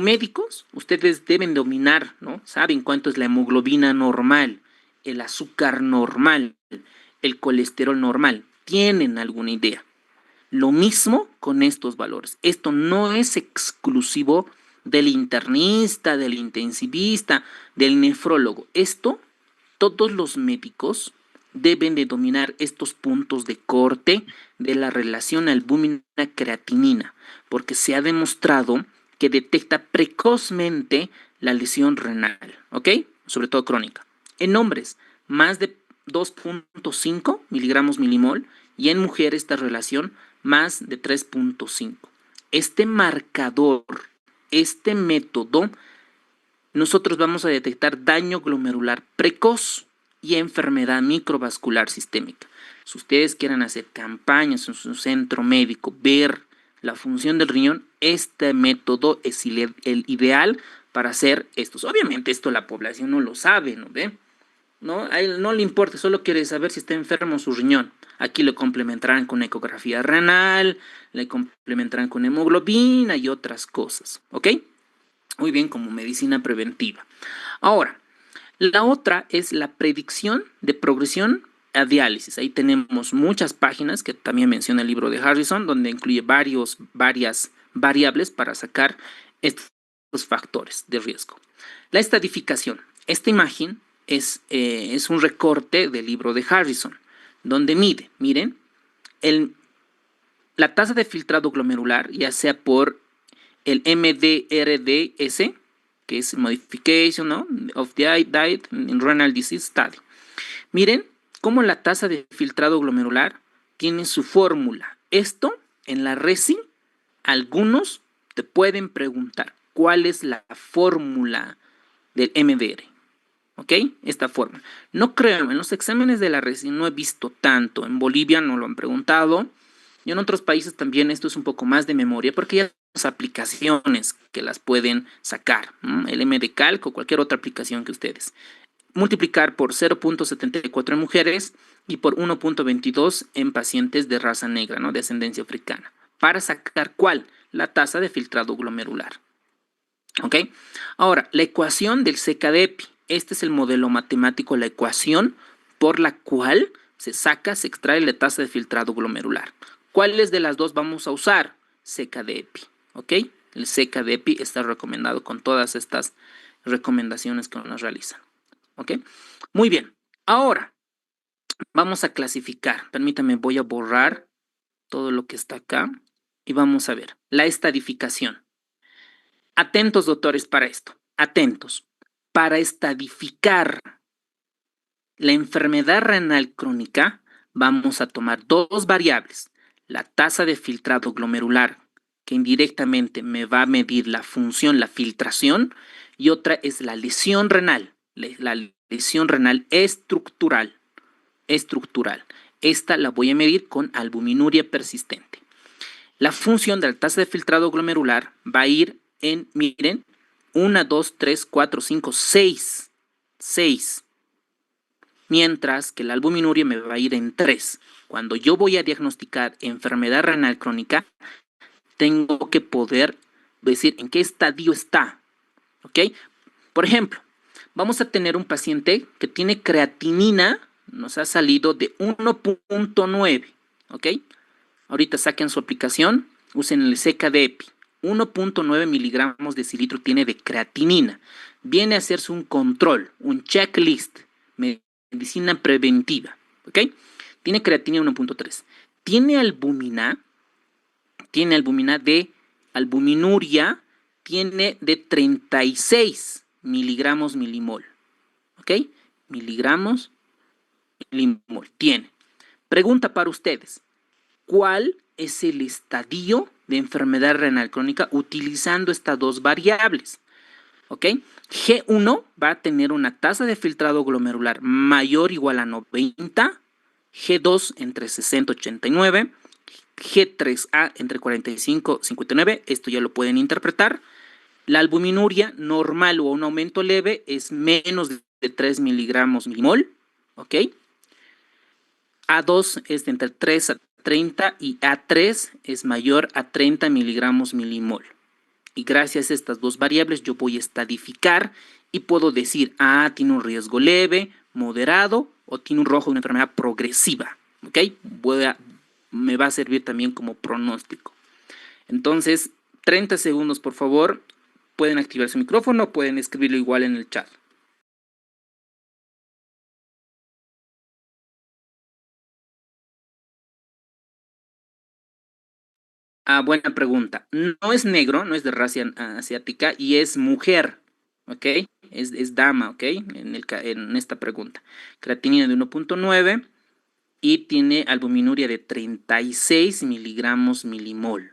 médicos, ustedes deben dominar, ¿no? Saben cuánto es la hemoglobina normal, el azúcar normal, el colesterol normal. ¿Tienen alguna idea? Lo mismo con estos valores. Esto no es exclusivo del internista, del intensivista, del nefrólogo. Esto, todos los médicos deben de dominar estos puntos de corte de la relación albúmina-creatinina, porque se ha demostrado que detecta precozmente la lesión renal, ¿ok? Sobre todo crónica. En hombres, más de 2.5 miligramos milimol, y en mujeres esta relación más de 3.5. Este marcador, este método, nosotros vamos a detectar daño glomerular precoz y enfermedad microvascular sistémica. Si ustedes quieren hacer campañas en su centro médico, ver la función del riñón, este método es el ideal para hacer estos. Obviamente esto la población no lo sabe, ¿no ve? ¿No? A él no le importa, solo quiere saber si está enfermo su riñón. Aquí lo complementarán con ecografía renal, le complementarán con hemoglobina y otras cosas, ¿ok? Muy bien, como medicina preventiva. Ahora, la otra es la predicción de progresión a diálisis. Ahí tenemos muchas páginas que también menciona el libro de Harrison, donde incluye varias variables para sacar estos factores de riesgo. La estadificación. Esta imagen es un recorte del libro de Harrison, donde miren, la tasa de filtrado glomerular, ya sea por el MDRDS, que es Modification, ¿no?, of the Diet in Renal Disease Study. Miren cómo la tasa de filtrado glomerular tiene su fórmula. Esto en la resin, algunos te pueden preguntar cuál es la fórmula del MDR. ¿Ok? Esta fórmula. No creo, en los exámenes de la resin no he visto tanto. En Bolivia no lo han preguntado. Y en otros países también esto es un poco más de memoria, porque ya hay aplicaciones que las pueden sacar. El MDCalc o cualquier otra aplicación que ustedes. Multiplicar por 0.74 en mujeres y por 1.22 en pacientes de raza negra, ¿no?, de ascendencia africana, para sacar ¿cuál? La tasa de filtrado glomerular. ¿Ok? Ahora, la ecuación del CKD-EPI. Este es el modelo matemático, la ecuación por la cual se extrae la tasa de filtrado glomerular. ¿Cuáles de las dos vamos a usar? CKD-EPI. ¿Ok? El CKD-EPI está recomendado con todas estas recomendaciones que nos realizan. ¿Ok? Muy bien. Ahora, vamos a clasificar. Permítame, voy a borrar todo lo que está acá y vamos a ver la estadificación. Atentos, doctores, para esto. Atentos. Para estadificar la enfermedad renal crónica, vamos a tomar dos variables. La tasa de filtrado glomerular, que indirectamente me va a medir la función, la filtración, y otra es la lesión renal. La lesión renal estructural. Esta la voy a medir con albuminuria persistente. La función de la tasa de filtrado glomerular va a ir en, miren, 1, 2, 3, 4, 5, 6. 6. Mientras que la albuminuria me va a ir en 3. Cuando yo voy a diagnosticar enfermedad renal crónica, tengo que poder decir en qué estadio está. ¿Ok? Por ejemplo, vamos a tener un paciente que tiene creatinina, nos ha salido de 1.9. ¿Ok? Ahorita saquen su aplicación, usen el CKD-EPI. 1.9 miligramos de cilitro tiene de creatinina. Viene a hacerse un control, un checklist, medicina preventiva. ¿Ok? Tiene creatinina 1.3. Tiene albumina de albuminuria, tiene de 36 miligramos milimol. ¿Ok? Miligramos milimol tiene. Pregunta para ustedes. ¿Cuál es el estadio de enfermedad renal crónica utilizando estas dos variables? ¿Ok? G1 va a tener una tasa de filtrado glomerular mayor o igual a 90, G2 entre 60 y 89, G3A entre 45 y 59, esto ya lo pueden interpretar. La albuminuria normal o un aumento leve es menos de 3 miligramos milimol, ¿ok? A2 es de entre 3 a 30 y A3 es mayor a 30 miligramos milimol. Y gracias a estas dos variables yo voy a estadificar y puedo decir, tiene un riesgo leve, moderado o tiene un rojo, una enfermedad progresiva. ¿Ok? Me va a servir también como pronóstico. Entonces, 30 segundos, por favor. Pueden activar su micrófono, pueden escribirlo igual en el chat. Buena pregunta. No es negro, no es de raza asiática y es mujer, ¿ok? Es dama, ¿ok? En esta pregunta. Creatinina de 1.9 y tiene albuminuria de 36 miligramos milimol.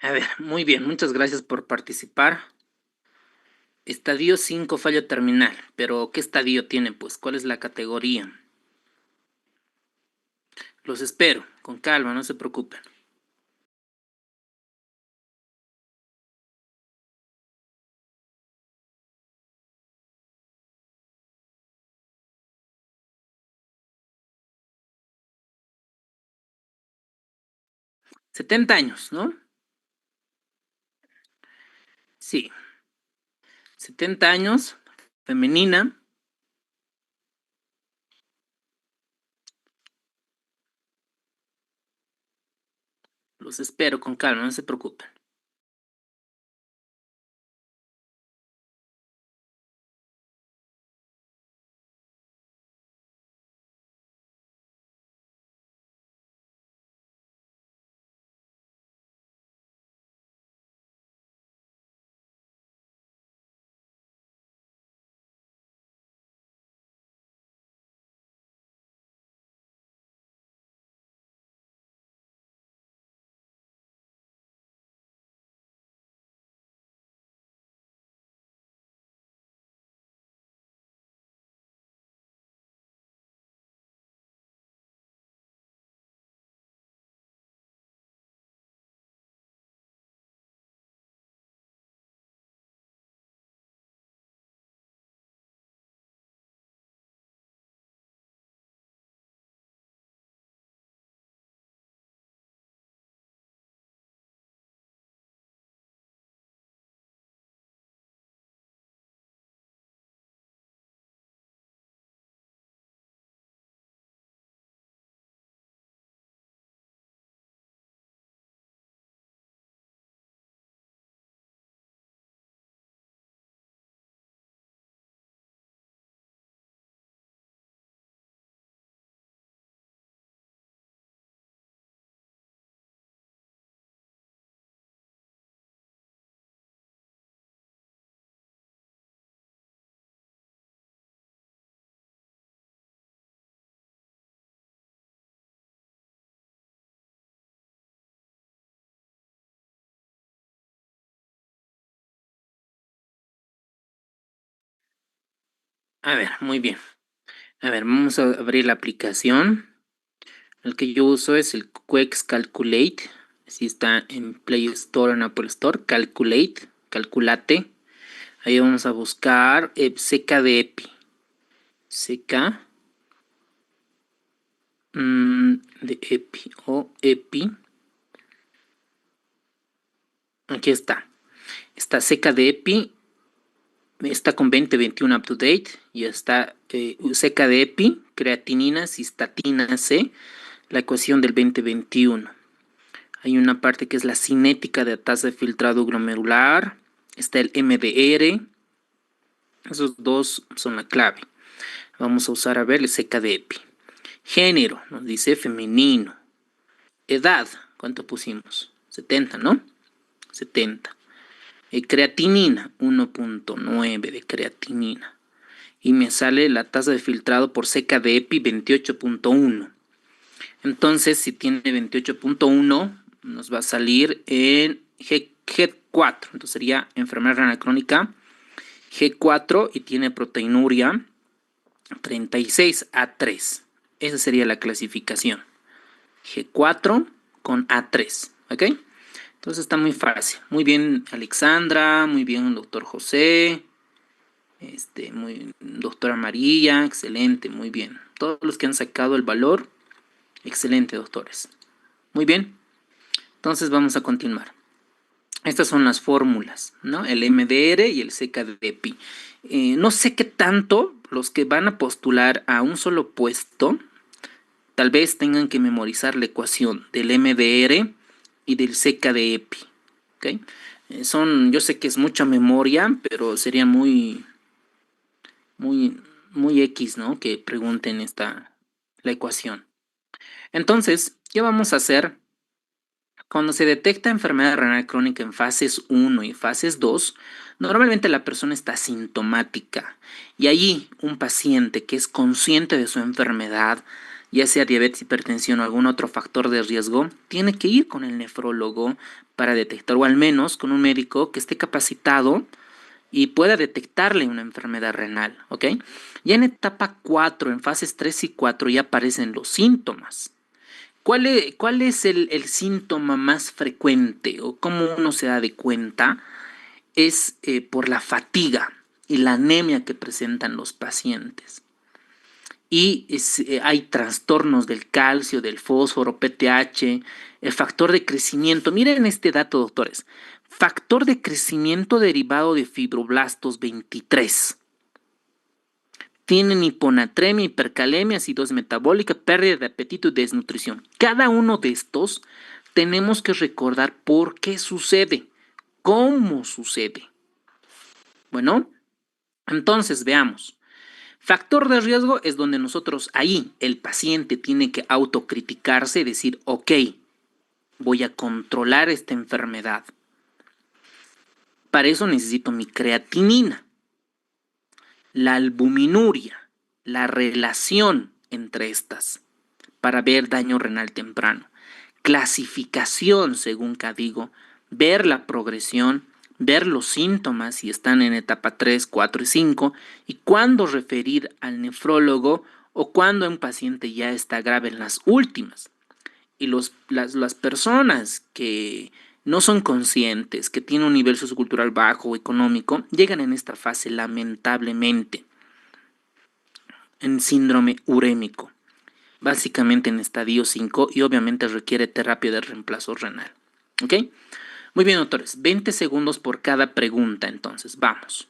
A ver, muy bien, muchas gracias por participar. Estadio 5, fallo terminal. Pero, ¿qué estadio tiene, pues? ¿Cuál es la categoría? Los espero, con calma, no se preocupen. $70, ¿no? Sí. 70 años, femenina. Los espero con calma, no se preocupen. A ver, muy bien. A ver, vamos a abrir la aplicación. El que yo uso es el Quex Calculate. Así está en Play Store, en Apple Store. Calculate, calculate. Ahí vamos a buscar CK de EPI. CK de EPI o EPI. Aquí está. Está CK de EPI. Está con 2021 up to date. Y está CK de EPI, creatinina, cistatina C, la ecuación del 2021. Hay una parte que es la cinética de la tasa de filtrado glomerular. Está el MDR. Esos dos son la clave. Vamos a usar, a ver, el CK de EPI. Género, nos dice femenino. Edad, ¿cuánto pusimos? 70, ¿no? 70. Creatinina, 1.9 de creatinina. Y me sale la tasa de filtrado por CK de EPI 28.1. Entonces, si tiene 28.1, nos va a salir en G4. Entonces sería enfermedad renal crónica G4 y tiene proteinuria 36A3. Esa sería la clasificación. G4 con A3. ¿Ok? Entonces está muy fácil. Muy bien, Alexandra. Muy bien, doctor José. Muy doctora María. Excelente, muy bien. Todos los que han sacado el valor. Excelente, doctores. Muy bien. Entonces vamos a continuar. Estas son las fórmulas, ¿no? El MDR y el CK de EPI. No sé qué tanto los que van a postular a un solo puesto, tal vez tengan que memorizar la ecuación del MDR y del CK de EPI. ¿Okay? Yo sé que es mucha memoria, pero sería muy X, ¿no? Que pregunten la ecuación. Entonces, ¿qué vamos a hacer? Cuando se detecta enfermedad renal crónica en fases 1 y fases 2, normalmente la persona está asintomática y allí un paciente que es consciente de su enfermedad, ya sea diabetes, hipertensión o algún otro factor de riesgo, tiene que ir con el nefrólogo para detectar, o al menos con un médico que esté capacitado y pueda detectarle una enfermedad renal, ¿ok? Ya en etapa 4, en fases 3 y 4, ya aparecen los síntomas. ¿Cuál es el síntoma más frecuente o cómo uno se da de cuenta? Es por la fatiga y la anemia que presentan los pacientes. Y hay trastornos del calcio, del fósforo, PTH, el factor de crecimiento. Miren este dato, doctores. Factor de crecimiento derivado de fibroblastos 23. Tienen hiponatremia, hipercalemia, acidosis metabólica, pérdida de apetito y desnutrición. Cada uno de estos tenemos que recordar por qué sucede, cómo sucede. Bueno, entonces veamos. Factor de riesgo es donde nosotros ahí el paciente tiene que autocriticarse y decir, ok, voy a controlar esta enfermedad. Para eso necesito mi creatinina, la albuminuria, la relación entre estas, para ver daño renal temprano. Clasificación, según Cadigo, ver la progresión, ver los síntomas si están en etapa 3, 4 y 5 y cuándo referir al nefrólogo o cuando un paciente ya está grave en las últimas. Y las personas que no son conscientes, que tienen un nivel sociocultural bajo o económico, llegan en esta fase lamentablemente en síndrome urémico, básicamente en estadio 5 y obviamente requiere terapia de reemplazo renal. ¿Ok? Muy bien, doctores. 20 segundos por cada pregunta, entonces. Vamos.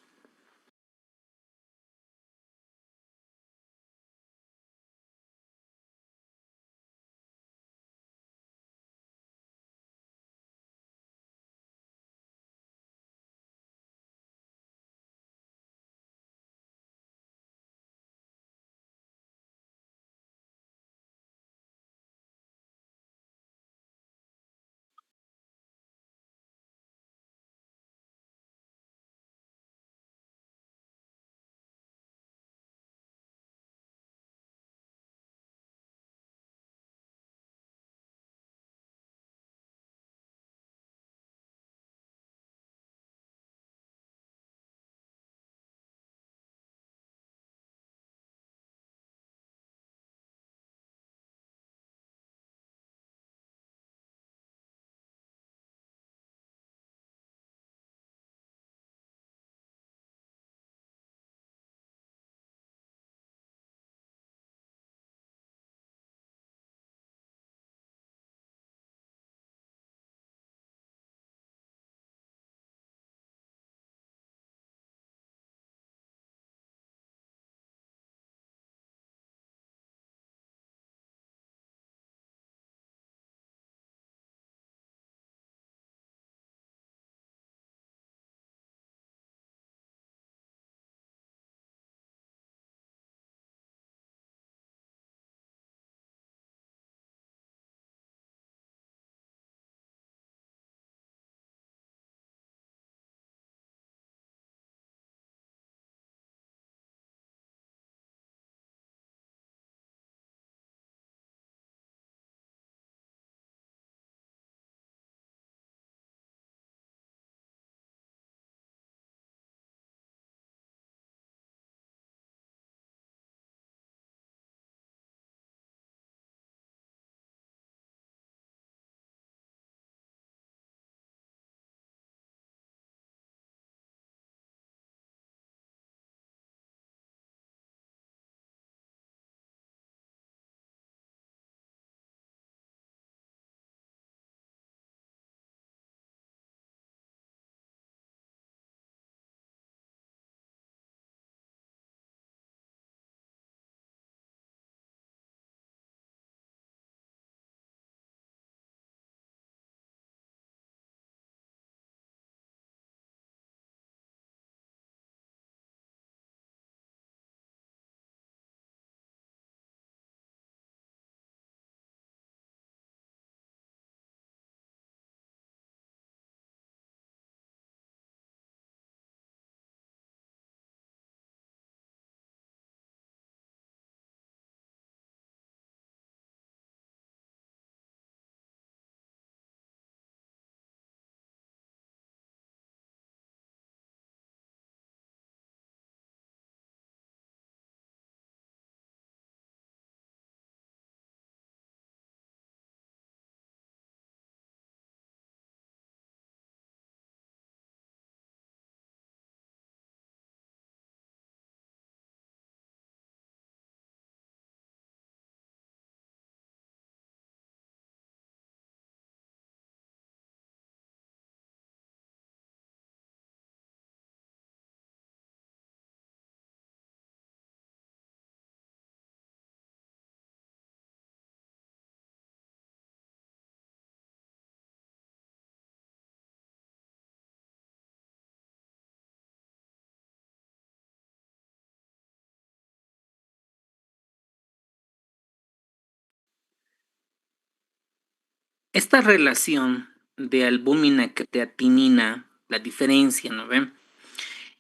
Esta relación de albúmina-creatinina, la diferencia, ¿no ven?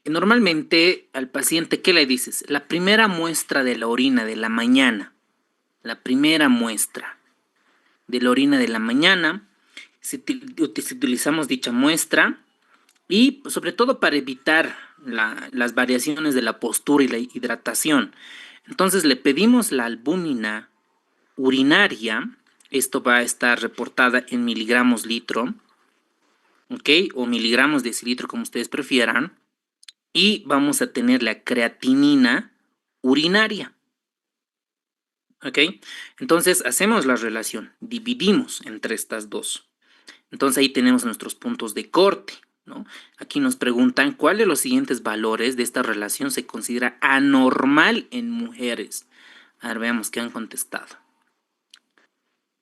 Normalmente al paciente, ¿qué le dices? La primera muestra de la orina de la mañana, la primera muestra de la orina de la mañana, si utilizamos dicha muestra y pues, sobre todo para evitar las variaciones de la postura y la hidratación. Entonces le pedimos la albúmina urinaria, esto va a estar reportada en miligramos litro, ¿ok? O miligramos decilitro, como ustedes prefieran, y vamos a tener la creatinina urinaria, ¿ok? Entonces hacemos la relación, dividimos entre estas dos. Entonces ahí tenemos nuestros puntos de corte, ¿no? Aquí nos preguntan cuál de los siguientes valores de esta relación se considera anormal en mujeres. A ver, veamos qué han contestado.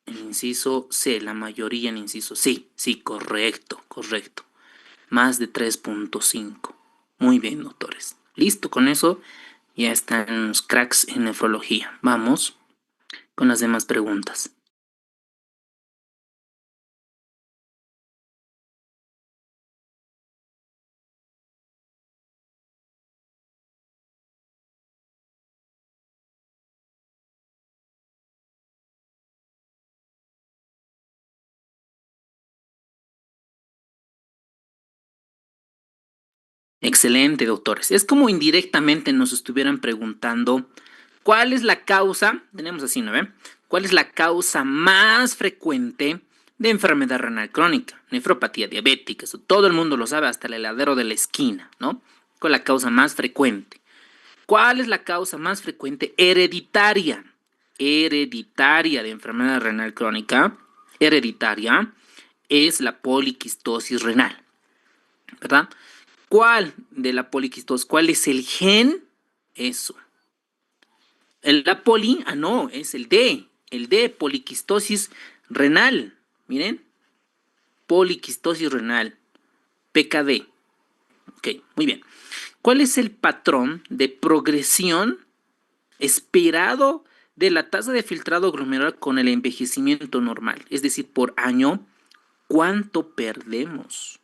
En inciso C, la mayoría en inciso sí, correcto. Más de 3.5. Muy bien, doctores. Listo, con eso ya están los cracks en nefrología. Vamos con las demás preguntas. Excelente, doctores. Es como indirectamente nos estuvieran preguntando cuál es la causa, tenemos así, ¿no ve? ¿Cuál es la causa más frecuente de enfermedad renal crónica? Nefropatía diabética, eso todo el mundo lo sabe, hasta el heladero de la esquina, ¿no? ¿Cuál es la causa más frecuente? ¿Cuál es la causa más frecuente hereditaria? Hereditaria de enfermedad renal crónica, hereditaria, es la poliquistosis renal, ¿verdad? ¿Cuál de la poliquistosis? ¿Cuál es el gen? Eso. La poli, no, es el D, poliquistosis renal. Miren, poliquistosis renal, PKD. Ok, muy bien. ¿Cuál es el patrón de progresión esperado de la tasa de filtrado glomerular con el envejecimiento normal? Es decir, por año, ¿cuánto perdemos?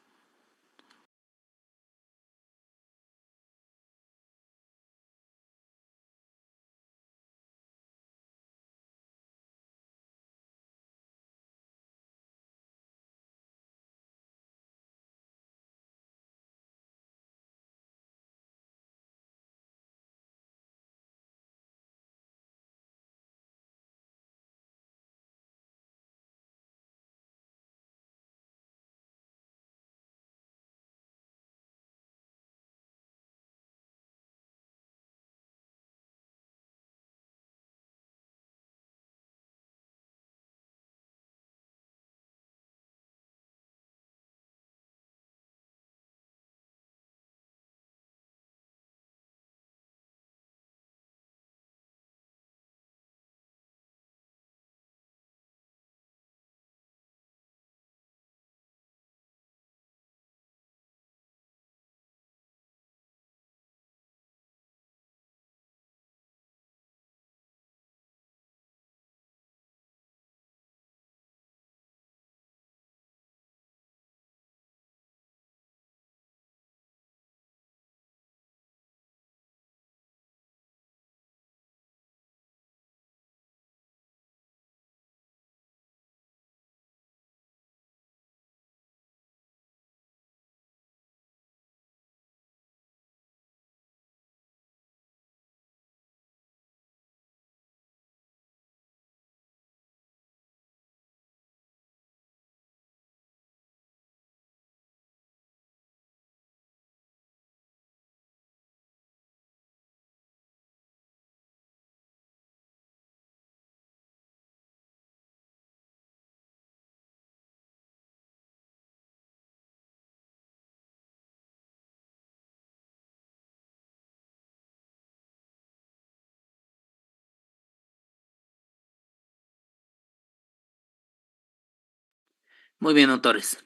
Muy bien, doctores.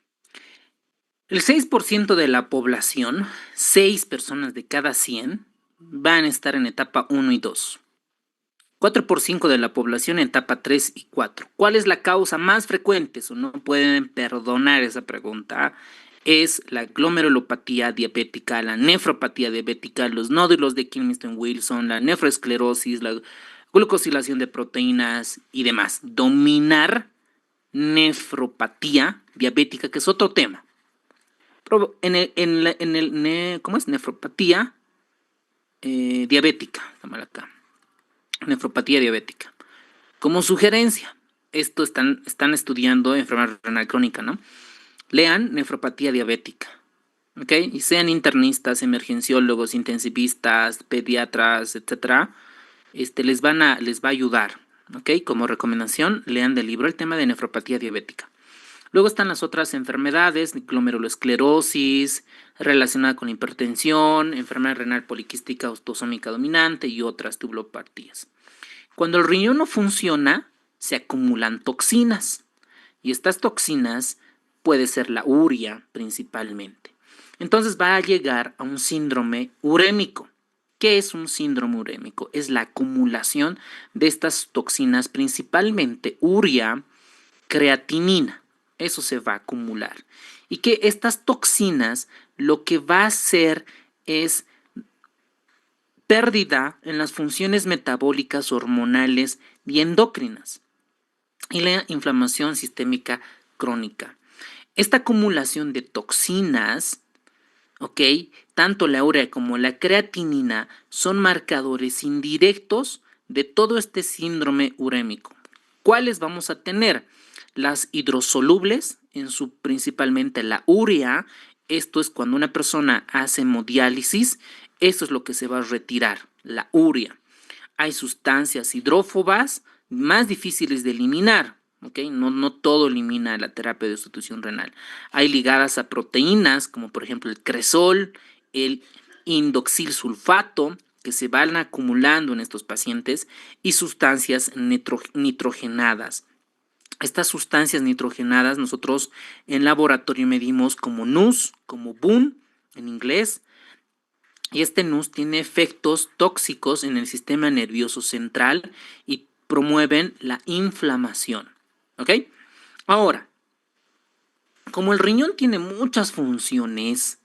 El 6% de la población, 6 personas de cada 100, van a estar en etapa 1 y 2. 4 por 5 de la población en etapa 3 y 4. ¿Cuál es la causa más frecuente? Eso no pueden perdonar esa pregunta. Es la glomerulopatía diabética, la nefropatía diabética, los nódulos de Kilmiston-Wilson, la nefroesclerosis, la glucosilación de proteínas y demás. Dominar nefropatía diabética, que es otro tema. ¿Cómo es? Nefropatía diabética. Tómala acá. Nefropatía diabética. Como sugerencia, esto están estudiando enfermedad renal crónica, ¿no? Lean nefropatía diabética, ¿ok? Y sean internistas, emergenciólogos, intensivistas, pediatras, etcétera, les va a ayudar, ¿ok? Como recomendación, lean del libro el tema de nefropatía diabética. Luego están las otras enfermedades, glomerulosclerosis, relacionada con la hipertensión, enfermedad renal poliquística autosómica dominante y otras tubulopatías. Cuando el riñón no funciona, se acumulan toxinas. Y estas toxinas puede ser la urea principalmente. Entonces va a llegar a un síndrome urémico. ¿Qué es un síndrome urémico? Es la acumulación de estas toxinas, principalmente urea, creatinina. Eso se va a acumular. Y que estas toxinas lo que va a hacer es pérdida en las funciones metabólicas, hormonales y endocrinas. Y la inflamación sistémica crónica. Esta acumulación de toxinas, ¿ok? Tanto la urea como la creatinina son marcadores indirectos de todo este síndrome urémico. ¿Cuáles vamos a tener? Las hidrosolubles, principalmente la urea. Esto es cuando una persona hace hemodiálisis, esto es lo que se va a retirar, la urea. Hay sustancias hidrófobas más difíciles de eliminar, ¿ok? No todo elimina la terapia de sustitución renal. Hay ligadas a proteínas, como por ejemplo el cresol, el indoxilsulfato, que se van acumulando en estos pacientes, y sustancias nitrogenadas. Estas sustancias nitrogenadas nosotros en laboratorio medimos como NUS, como BUN en inglés, y este NUS tiene efectos tóxicos en el sistema nervioso central y promueven la inflamación. ¿Ok? Ahora, como el riñón tiene muchas funciones,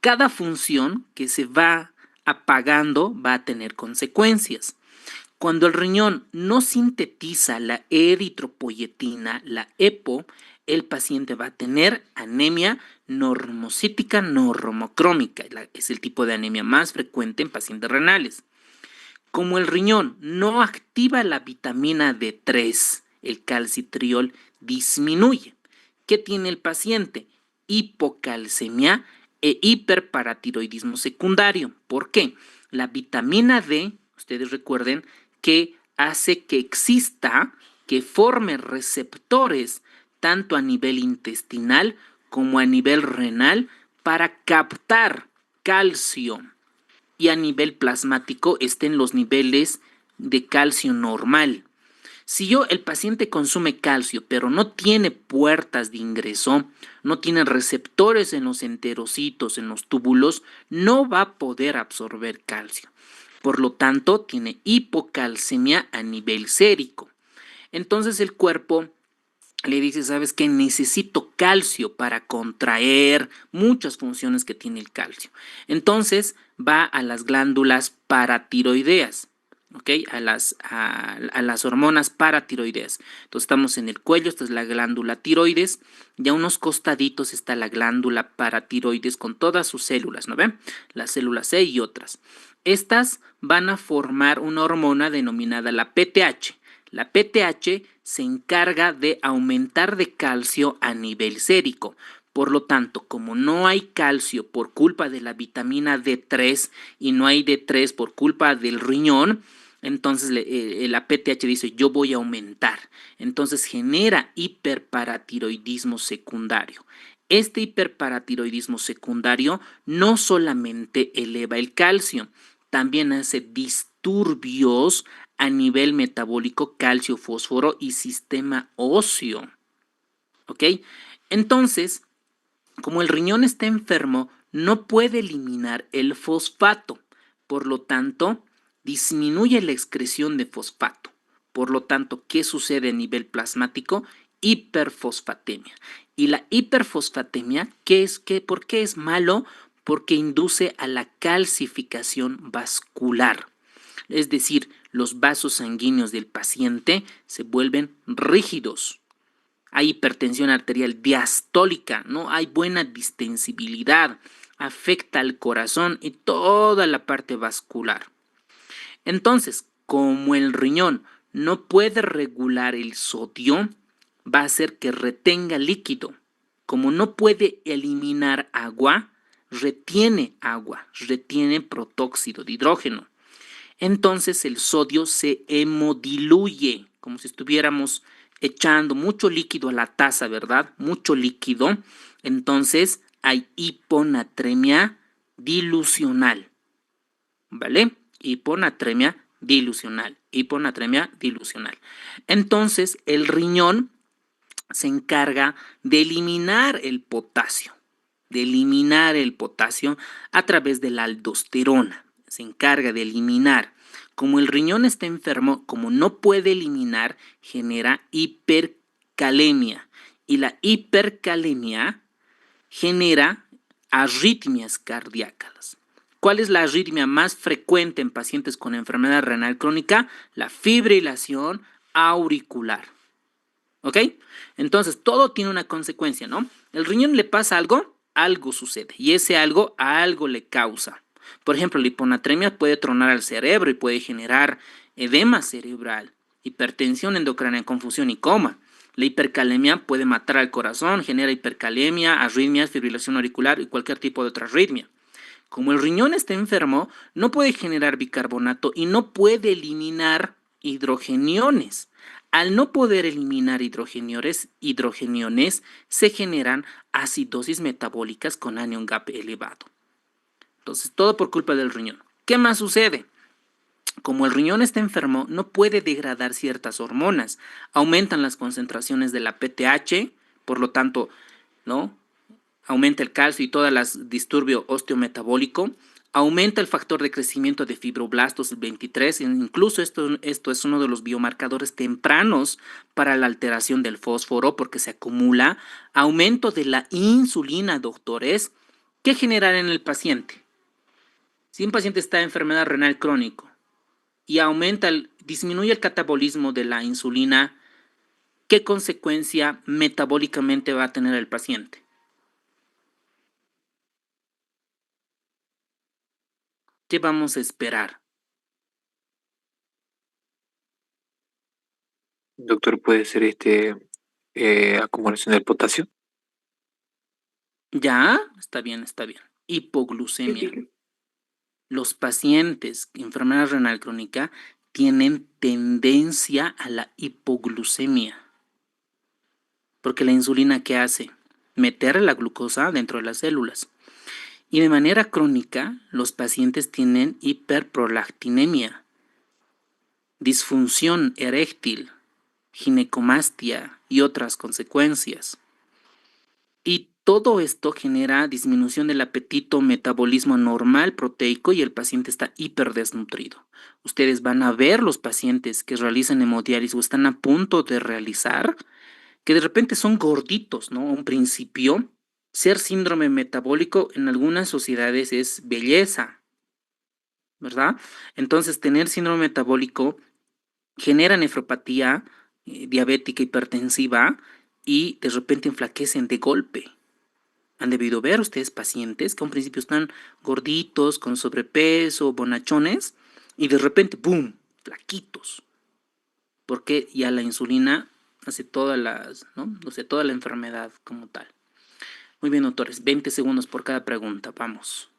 cada función que se va apagando va a tener consecuencias. Cuando el riñón no sintetiza la eritropoyetina, la EPO, el paciente va a tener anemia normocítica normocrómica. Es el tipo de anemia más frecuente en pacientes renales. Como el riñón no activa la vitamina D3, el calcitriol disminuye. ¿Qué tiene el paciente? Hipocalcemia e hiperparatiroidismo secundario. ¿Por qué? La vitamina D, ustedes recuerden, que hace que forme receptores tanto a nivel intestinal como a nivel renal para captar calcio y a nivel plasmático estén los niveles de calcio normal. Si el paciente consume calcio pero no tiene puertas de ingreso, no tiene receptores en los enterocitos, en los túbulos, no va a poder absorber calcio. Por lo tanto, tiene hipocalcemia a nivel sérico. Entonces el cuerpo le dice, ¿sabes qué? Necesito calcio para contraer muchas funciones que tiene el calcio. Entonces va a las glándulas paratiroideas, ¿ok? A las hormonas paratiroideas. Entonces estamos en el cuello, esta es la glándula tiroides, y a unos costaditos está la glándula paratiroides con todas sus células, ¿no ven? Las células C y otras. Estas van a formar una hormona denominada la PTH. La PTH se encarga de aumentar de calcio a nivel sérico. Por lo tanto, como no hay calcio por culpa de la vitamina D3 y no hay D3 por culpa del riñón, entonces la PTH dice, yo voy a aumentar. Entonces genera hiperparatiroidismo secundario. Este hiperparatiroidismo secundario no solamente eleva el calcio, también hace disturbios a nivel metabólico, calcio, fósforo y sistema óseo. ¿Ok? Entonces, como el riñón está enfermo, no puede eliminar el fosfato. Por lo tanto, disminuye la excreción de fosfato. Por lo tanto, ¿qué sucede a nivel plasmático? Hiperfosfatemia. Y la hiperfosfatemia, ¿por qué es malo? Porque induce a la calcificación vascular. Es decir, los vasos sanguíneos del paciente se vuelven rígidos. Hay hipertensión arterial diastólica, no hay buena distensibilidad, afecta al corazón y toda la parte vascular. Entonces, como el riñón no puede regular el sodio, va a hacer que retenga líquido. Como no puede eliminar agua, retiene protóxido de hidrógeno. Entonces el sodio se hemodiluye, como si estuviéramos echando mucho líquido a la taza, ¿verdad? Mucho líquido. Entonces hay hiponatremia dilucional, ¿vale? Hiponatremia dilucional. Entonces el riñón se encarga de eliminar el potasio, a través de la aldosterona. Se encarga de eliminar. Como el riñón está enfermo, como no puede eliminar, genera hipercalemia. Y la hipercalemia genera arritmias cardíacas. ¿Cuál es la arritmia más frecuente en pacientes con enfermedad renal crónica? La fibrilación auricular. ¿Ok? Entonces, todo tiene una consecuencia, ¿no? El riñón le pasa algo, algo sucede. Y ese algo a algo le causa. Por ejemplo, la hiponatremia puede tronar al cerebro y puede generar edema cerebral, hipertensión endocrina, confusión y coma. La hipercalemia puede matar al corazón, genera hipercalemia, arritmias, fibrilación auricular y cualquier tipo de otra arritmia. Como el riñón está enfermo, no puede generar bicarbonato y no puede eliminar hidrogeniones. Al no poder eliminar hidrogeniones, se generan acidosis metabólicas con anion gap elevado. Entonces, todo por culpa del riñón. ¿Qué más sucede? Como el riñón está enfermo, no puede degradar ciertas hormonas. Aumentan las concentraciones de la PTH, por lo tanto, ¿no? Aumenta el calcio y todo el disturbio osteometabólico, aumenta el factor de crecimiento de fibroblastos, el 23, incluso esto es uno de los biomarcadores tempranos para la alteración del fósforo porque se acumula, aumento de la insulina, doctores. ¿Qué generará en el paciente? Si un paciente está en enfermedad renal crónico y disminuye el catabolismo de la insulina, ¿qué consecuencia metabólicamente va a tener el paciente? ¿Qué vamos a esperar? Doctor, ¿puede ser acumulación del potasio? Ya, está bien, está bien. Hipoglucemia. Los pacientes con enfermedad renal crónica tienen tendencia a la hipoglucemia. Porque la insulina, ¿qué hace? Meter la glucosa dentro de las células. Y de manera crónica, los pacientes tienen hiperprolactinemia, disfunción eréctil, ginecomastia y otras consecuencias. Y todo esto genera disminución del apetito, metabolismo normal proteico y el paciente está hiperdesnutrido. Ustedes van a ver los pacientes que realizan hemodiálisis o están a punto de realizar, que de repente son gorditos, ¿no? A un principio, ser síndrome metabólico en algunas sociedades es belleza, ¿verdad? Entonces, tener síndrome metabólico genera nefropatía diabética hipertensiva y de repente enflaquecen de golpe. Han debido ver ustedes pacientes que a un principio están gorditos, con sobrepeso, bonachones, y de repente, ¡boom!, flaquitos. Porque ya la insulina hace ¿no? O sea, toda la enfermedad como tal. Muy bien, doctores, 20 segundos por cada pregunta, vamos.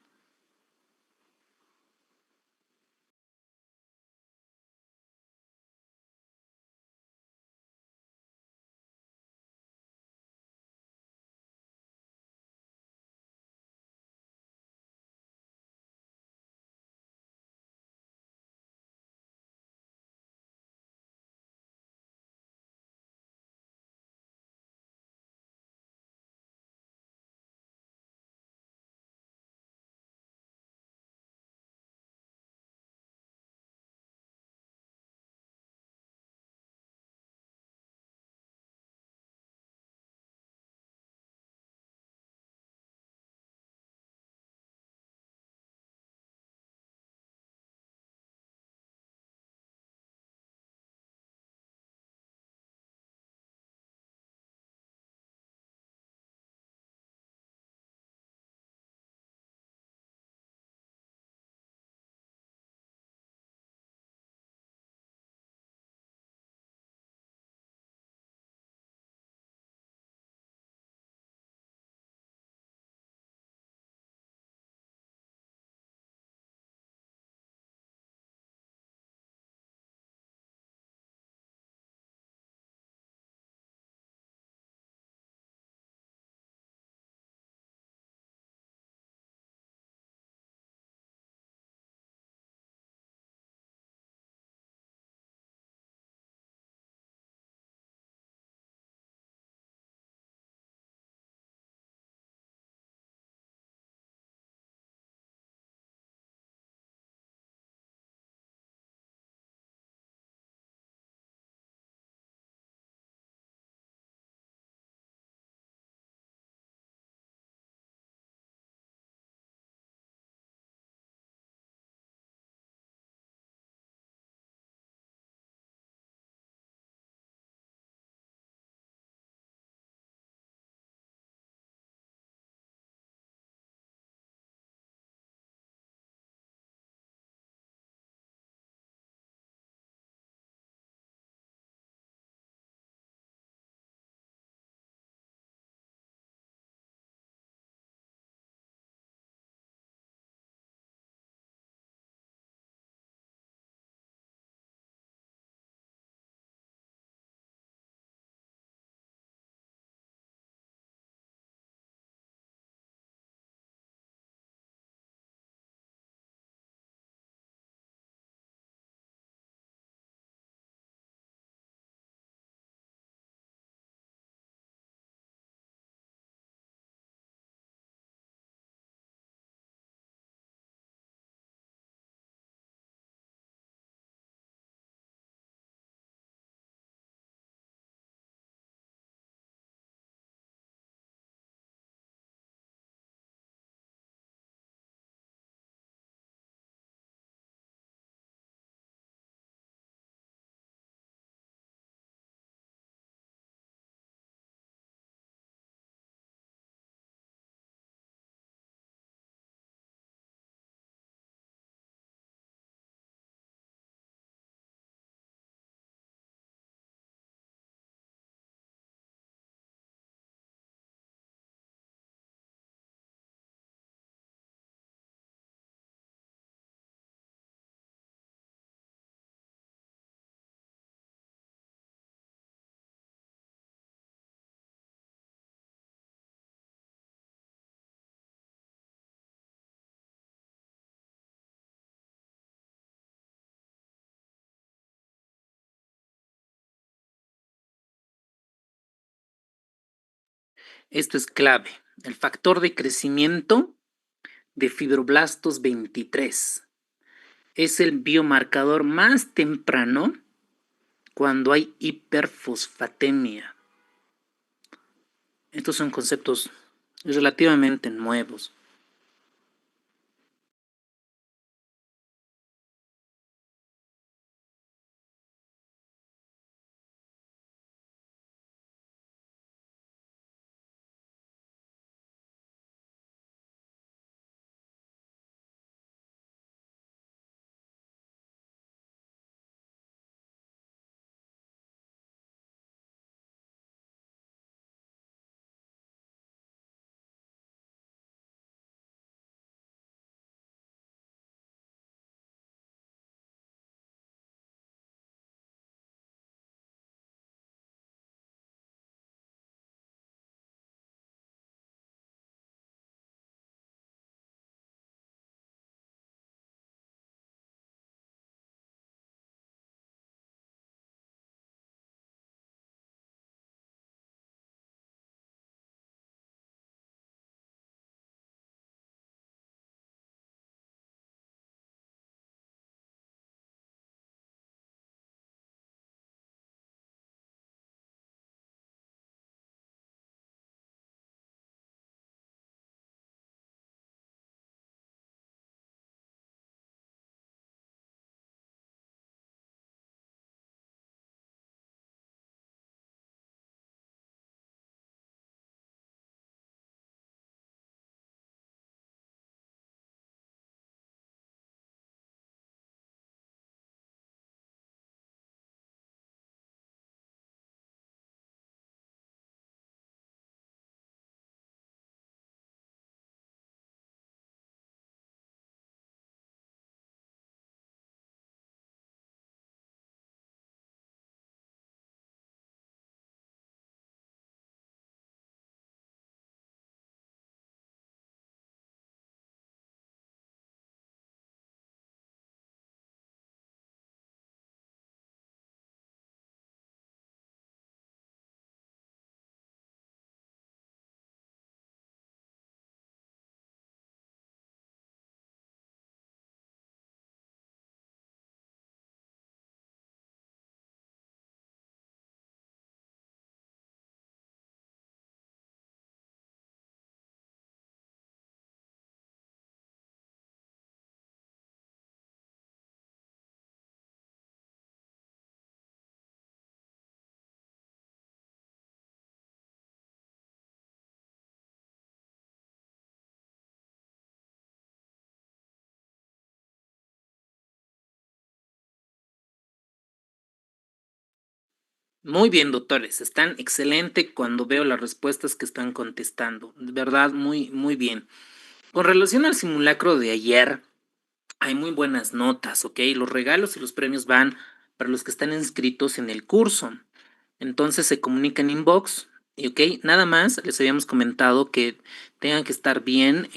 Esto es clave. El factor de crecimiento de fibroblastos 23 es el biomarcador más temprano cuando hay hiperfosfatemia. Estos son conceptos relativamente nuevos. Muy bien, doctores, están excelente cuando veo las respuestas que están contestando. De verdad, muy bien. Con relación al simulacro de ayer, hay muy buenas notas, ¿ok? Los regalos y los premios van para los que están inscritos en el curso. Entonces se comunican inbox, y ok, nada más les habíamos comentado que tengan que estar bien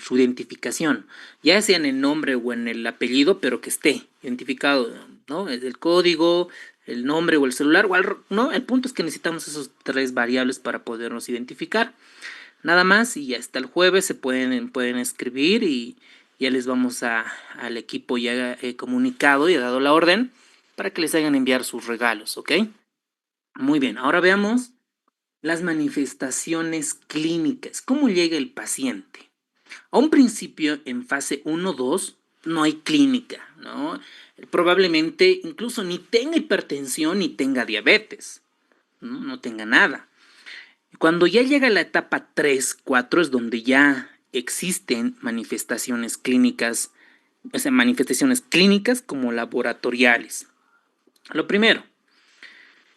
su identificación, ya sea en el nombre o en el apellido, pero que esté identificado, ¿no? El código, el nombre o el celular, ¿no? El punto es que necesitamos esos 3 variables para podernos identificar. Nada más y hasta el jueves se pueden escribir y ya les vamos al equipo ya comunicado y dado la orden para que les hagan enviar sus regalos, ¿ok? Muy bien, ahora veamos las manifestaciones clínicas. ¿Cómo llega el paciente? A un principio, en fase 1-2, no hay clínica, ¿no? Probablemente incluso ni tenga hipertensión ni tenga diabetes, ¿no? No tenga nada. Cuando ya llega la etapa 3-4 es donde ya existen manifestaciones clínicas, o sea, manifestaciones clínicas como laboratoriales. Lo primero,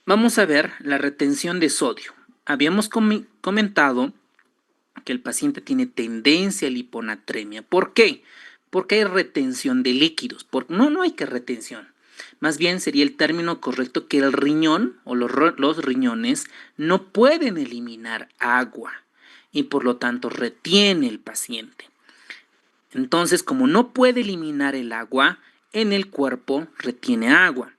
vamos a ver la retención de sodio. Habíamos comentado que el paciente tiene tendencia a la hiponatremia. ¿Por qué? Porque hay retención de líquidos. No hay que retención. Más bien sería el término correcto que el riñón o los riñones no pueden eliminar agua y por lo tanto retiene el paciente. Entonces, como no puede eliminar el agua, en el cuerpo retiene agua.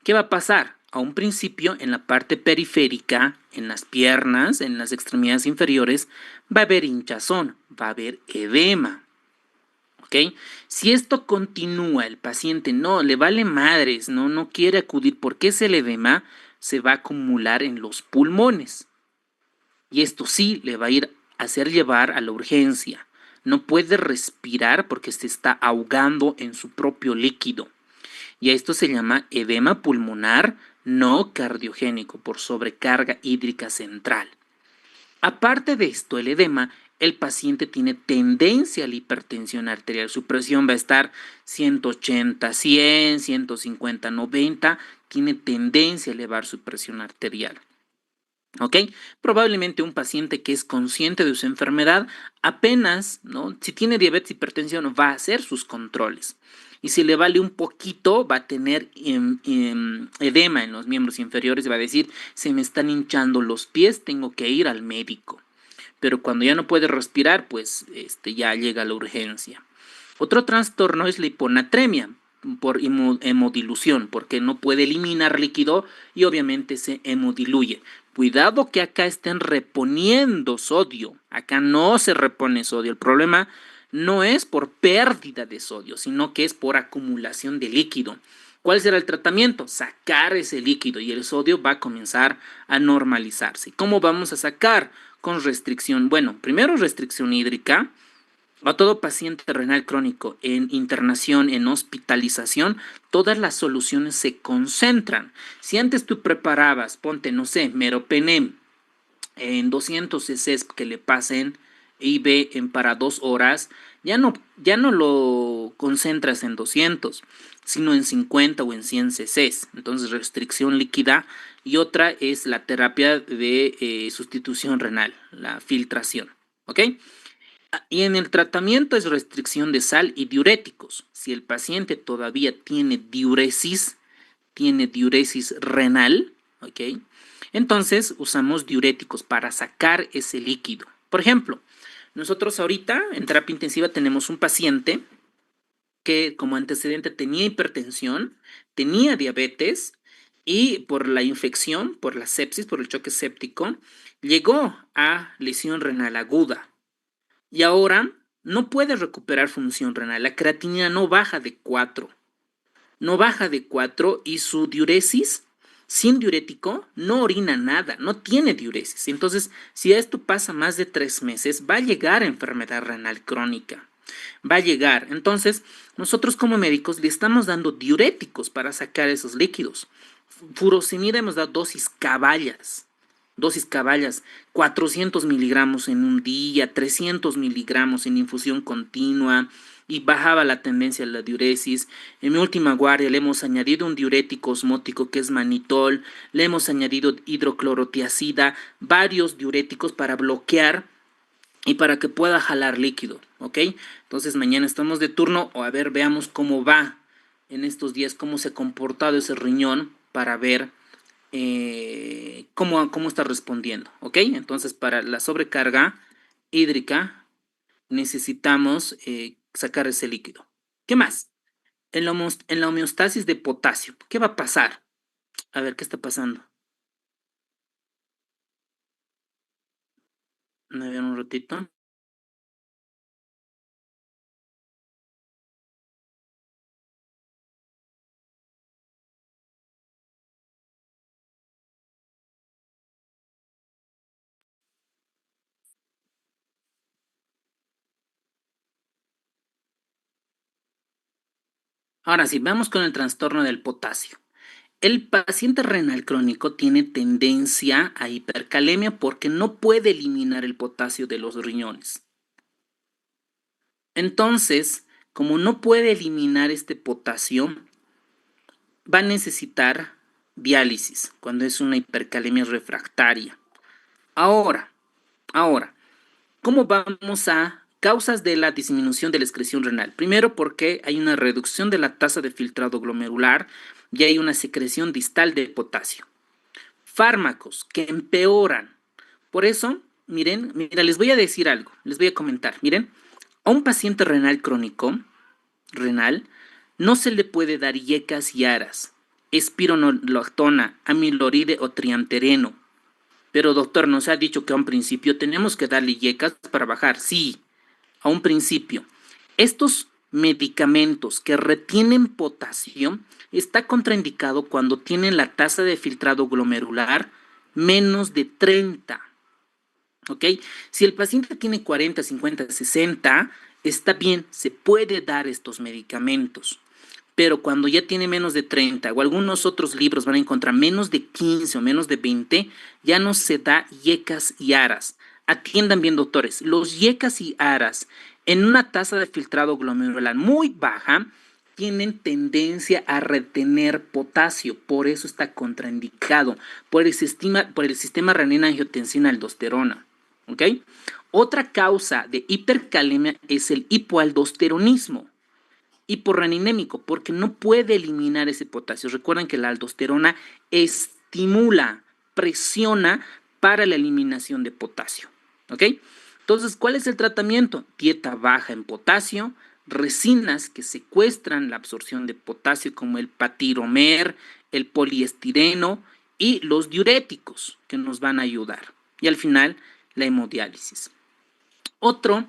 ¿Qué va a pasar? a un principio en la parte periférica, en las piernas, en las extremidades inferiores, va a haber hinchazón, va a haber edema. ¿Ok? Si esto continúa, el paciente no le vale madres, no quiere acudir porque es el edema, se va a acumular en los pulmones. Y esto sí le va a ir a hacer llevar a la urgencia. No puede respirar porque se está ahogando en su propio líquido. Y a esto se llama edema pulmonar no cardiogénico por sobrecarga hídrica central. Aparte de esto, el edema, el paciente tiene tendencia a la hipertensión arterial. Su presión va a estar 180, 100, 150, 90. Tiene tendencia a elevar su presión arterial. ¿Ok? Probablemente un paciente que es consciente de su enfermedad apenas, ¿no? Si tiene diabetes, hipertensión, va a hacer sus controles. Y si le vale un poquito, va a tener edema en los miembros inferiores, va a decir, se me están hinchando los pies, tengo que ir al médico. Pero cuando ya no puede respirar, pues ya llega la urgencia. Otro trastorno es la hiponatremia por hemodilución, porque no puede eliminar líquido y obviamente se hemodiluye. Cuidado que acá estén reponiendo sodio. Acá no se repone sodio. El problema no es por pérdida de sodio, sino que es por acumulación de líquido. ¿Cuál será el tratamiento? Sacar ese líquido y el sodio va a comenzar a normalizarse. ¿Cómo vamos a sacar? Con restricción. Bueno, primero restricción hídrica. A todo paciente renal crónico en internación, en hospitalización, todas las soluciones se concentran. Si antes tú preparabas, ponte, no sé, meropenem en 200 cc que le pasen IV para 2 horas, ya no lo concentras en 200, sino en 50 o en 100 cc. Entonces, restricción líquida. Y otra es la terapia de sustitución renal, la filtración. ¿Ok? Y en el tratamiento es restricción de sal y diuréticos. Si el paciente todavía tiene diuresis renal, ¿ok? Entonces usamos diuréticos para sacar ese líquido. Por ejemplo, nosotros ahorita en terapia intensiva tenemos un paciente que como antecedente tenía hipertensión, tenía diabetes y por la infección, por la sepsis, por el choque séptico, llegó a lesión renal aguda. Y ahora no puede recuperar función renal. La creatinina no baja de 4. No baja de 4 y su diuresis, sin diurético, no orina nada, no tiene diuresis. Entonces, si esto pasa más de 3 meses, va a llegar a enfermedad renal crónica. Va a llegar. Entonces, nosotros como médicos le estamos dando diuréticos para sacar esos líquidos. Furosemida hemos dado dosis caballas, 400 miligramos en un día, 300 miligramos en infusión continua y bajaba la tendencia a la diuresis. En mi última guardia le hemos añadido un diurético osmótico que es manitol, le hemos añadido hidroclorotiazida, varios diuréticos para bloquear y para que pueda jalar líquido, ¿ok? Entonces mañana estamos de turno o a ver, veamos cómo va en estos días, cómo se ha comportado ese riñón para ver cómo está respondiendo, ¿ok? Entonces, para la sobrecarga hídrica necesitamos sacar ese líquido. ¿Qué más? En la homeostasis de potasio, ¿qué va a pasar? A ver, ¿qué está pasando? A ver un ratito. Ahora sí, vamos con el trastorno del potasio. El paciente renal crónico tiene tendencia a hipercalemia porque no puede eliminar el potasio de los riñones. Entonces, como no puede eliminar este potasio, va a necesitar diálisis cuando es una hipercalemia refractaria. Ahora, ¿cómo vamos a causas de la disminución de la excreción renal? Primero, porque hay una reducción de la tasa de filtrado glomerular y hay una secreción distal de potasio. Fármacos que empeoran. Por eso, mira, les voy a decir algo, les voy a comentar. Miren, a un paciente renal crónico, no se le puede dar yecas y aras. espironolactona, amiloride o triamtereno. Pero doctor, nos ha dicho que a un principio tenemos que darle yecas para bajar. Sí, a un principio. Estos medicamentos que retienen potasio está contraindicado cuando tienen la tasa de filtrado glomerular menos de 30. ¿Ok? Si el paciente tiene 40, 50, 60, está bien, se puede dar estos medicamentos. Pero cuando ya tiene menos de 30 o algunos otros libros van a encontrar menos de 15 o menos de 20, ya no se da yecas y aras. Atiendan bien, doctores, los yecas y aras en una tasa de filtrado glomerular muy baja tienen tendencia a retener potasio, por eso está contraindicado por el sistema renina-angiotensina-aldosterona. ¿Ok? Otra causa de hipercalemia es el hipoaldosteronismo. Hiporreninémico, porque no puede eliminar ese potasio. Recuerden que la aldosterona estimula, presiona para la eliminación de potasio. ¿Ok? Entonces, ¿cuál es el tratamiento? Dieta baja en potasio, resinas que secuestran la absorción de potasio como el patiromer, el poliestireno y los diuréticos que nos van a ayudar. Y al final, la hemodiálisis. Otra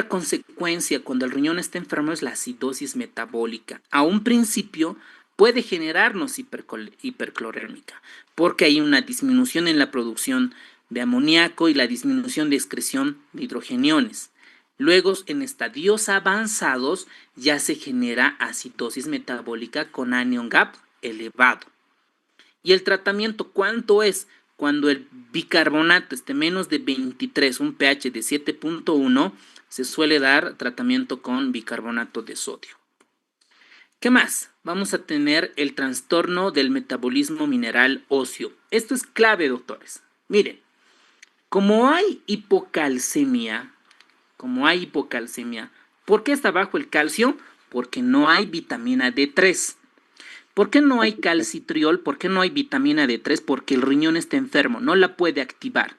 consecuencia cuando el riñón está enfermo es la acidosis metabólica. A un principio puede generarnos hiperclorémica porque hay una disminución en la producción de amoníaco y la disminución de excreción de hidrogeniones. Luego, en estadios avanzados, ya se genera acidosis metabólica con anion gap elevado. ¿Y el tratamiento cuánto es? Cuando el bicarbonato esté menos de 23, un pH de 7.1, se suele dar tratamiento con bicarbonato de sodio. ¿Qué más? Vamos a tener el trastorno del metabolismo mineral óseo. Esto es clave, doctores. Miren, como hay hipocalcemia, ¿por qué está bajo el calcio? Porque no hay vitamina D3. ¿Por qué no hay calcitriol? ¿Por qué no hay vitamina D3? Porque el riñón está enfermo, no la puede activar.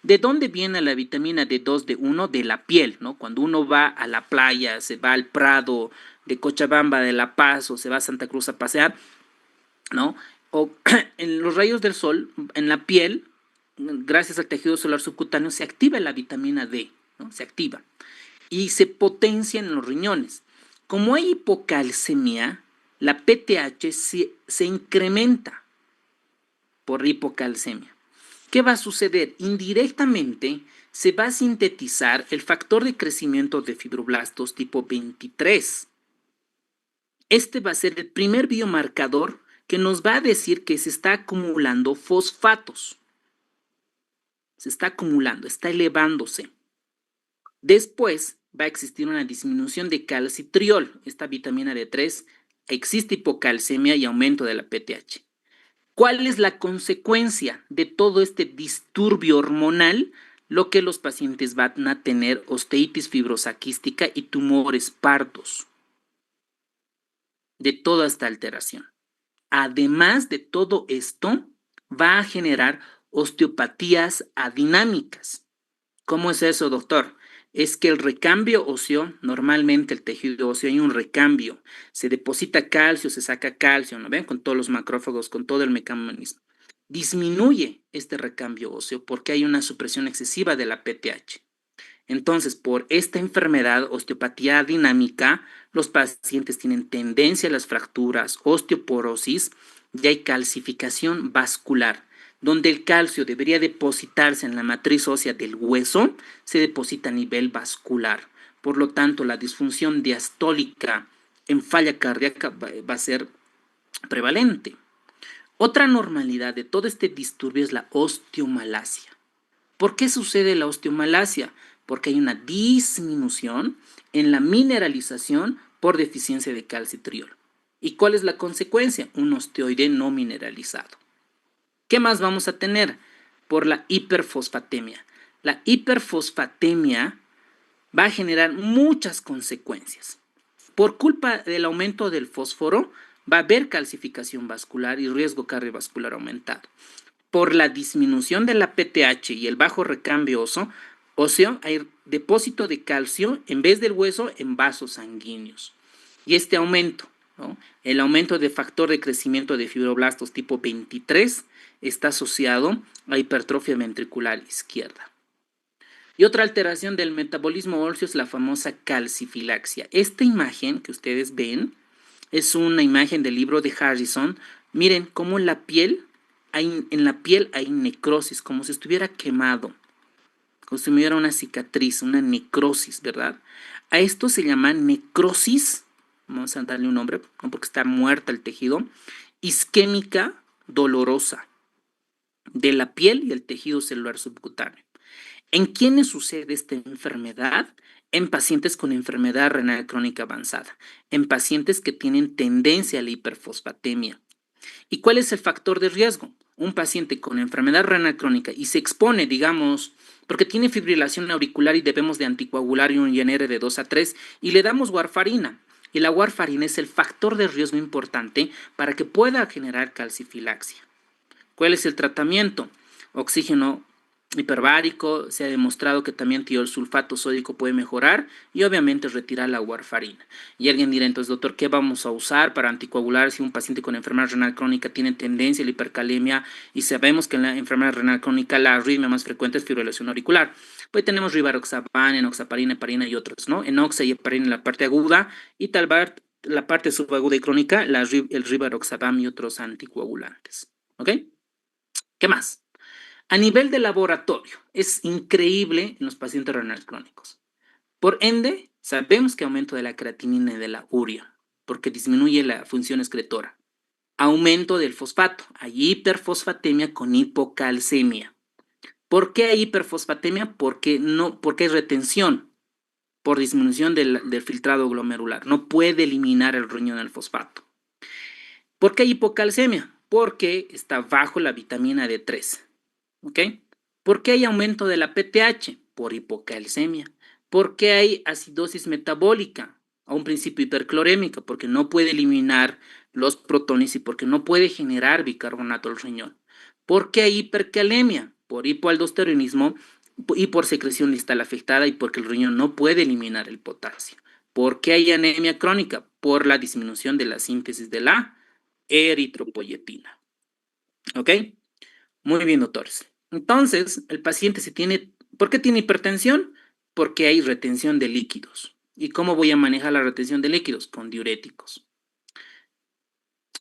¿De dónde viene la vitamina D2, D1? De la piel, ¿no? Cuando uno va a la playa, se va al Prado de Cochabamba, de La Paz, o se va a Santa Cruz a pasear, ¿no? O en los rayos del sol, en la piel, gracias al tejido solar subcutáneo, se activa la vitamina D, ¿no? Se activa. Y se potencia en los riñones. Como hay hipocalcemia, la PTH se incrementa por hipocalcemia. ¿Qué va a suceder? Indirectamente se va a sintetizar el factor de crecimiento de fibroblastos tipo 23. Este va a ser el primer biomarcador que nos va a decir que se está acumulando fosfatos. Se está acumulando, está elevándose. Después va a existir una disminución de calcitriol, esta vitamina D3, existe hipocalcemia y aumento de la PTH. ¿Cuál es la consecuencia de todo este disturbio hormonal? Lo que los pacientes van a tener osteitis fibrosa quística y tumores pardos de toda esta alteración. Además de todo esto, va a generar osteopatías adinámicas. ¿Cómo es eso, doctor? Es que el recambio óseo, normalmente el tejido óseo hay un recambio, se deposita calcio, se saca calcio, ¿no ven? Con todos los macrófagos, con todo el mecanismo. Disminuye este recambio óseo porque hay una supresión excesiva de la PTH. Entonces, por esta enfermedad, osteopatía dinámica, los pacientes tienen tendencia a las fracturas, osteoporosis y hay calcificación vascular. Donde el calcio debería depositarse en la matriz ósea del hueso, se deposita a nivel vascular. Por lo tanto, la disfunción diastólica en falla cardíaca va a ser prevalente. Otra normalidad de todo este disturbio es la osteomalacia. ¿Por qué sucede la osteomalacia? Porque hay una disminución en la mineralización por deficiencia de calcitriol. ¿Y cuál es la consecuencia? Un osteoide no mineralizado. ¿Qué más vamos a tener? Por la hiperfosfatemia. La hiperfosfatemia va a generar muchas consecuencias. Por culpa del aumento del fósforo, va a haber calcificación vascular y riesgo cardiovascular aumentado. Por la disminución de la PTH y el bajo recambio óseo, hay depósito de calcio en vez del hueso en vasos sanguíneos. Y este aumento ¿no? El aumento de factor de crecimiento de fibroblastos tipo 23 está asociado a hipertrofia ventricular izquierda. Y otra alteración del metabolismo óseo es la famosa calcifilaxia. Esta imagen que ustedes ven es una imagen del libro de Harrison. Miren cómo en la piel hay necrosis, como si estuviera quemado, como si hubiera una cicatriz, una necrosis, ¿verdad? A esto se llama necrosis, vamos a darle un nombre, no porque está muerta el tejido, isquémica dolorosa de la piel y el tejido celular subcutáneo. ¿En quiénes sucede esta enfermedad? En pacientes con enfermedad renal crónica avanzada, en pacientes que tienen tendencia a la hiperfosfatemia. ¿Y cuál es el factor de riesgo? Un paciente con enfermedad renal crónica y se expone, digamos, porque tiene fibrilación auricular y debemos de anticoagular y un INR de 2 a 3 y le damos warfarina. Y la warfarina es el factor de riesgo importante para que pueda generar calcifilaxia. ¿Cuál es el tratamiento? Oxígeno hiperbárico, se ha demostrado que también tiosulfato sódico puede mejorar y obviamente retirar la warfarina. Y alguien dirá entonces, doctor, ¿qué vamos a usar para anticoagular si un paciente con enfermedad renal crónica tiene tendencia a la hipercalemia y sabemos que en la enfermedad renal crónica la arritmia más frecuente es fibrilación auricular? Pues tenemos rivaroxaban, enoxaparina, heparina y otros, ¿no? Enoxa y heparina en la parte aguda y tal vez la parte subaguda y crónica, el rivaroxaban y otros anticoagulantes. ¿Ok? ¿Qué más? A nivel de laboratorio, es increíble en los pacientes renales crónicos. Por ende, sabemos que aumento de la creatinina y de la urea, porque disminuye la función excretora. Aumento del fosfato, hay hiperfosfatemia con hipocalcemia. ¿Por qué hay hiperfosfatemia? Porque hay retención por disminución del filtrado glomerular. No puede eliminar el riñón el fosfato. ¿Por qué hay hipocalcemia? Porque está bajo la vitamina D3. ¿Ok? ¿Por qué hay aumento de la PTH? Por hipocalcemia. ¿Por qué hay acidosis metabólica? A un principio hiperclorémica, porque no puede eliminar los protones y porque no puede generar bicarbonato al riñón. ¿Por qué hay hipercalemia? Por hipoaldosteronismo y por secreción distal afectada y porque el riñón no puede eliminar el potasio. ¿Por qué hay anemia crónica? Por la disminución de la síntesis de la eritropoyetina. ¿Ok? Muy bien, doctores. Entonces, el paciente ¿por qué tiene hipertensión? Porque hay retención de líquidos. ¿Y cómo voy a manejar la retención de líquidos? Con diuréticos.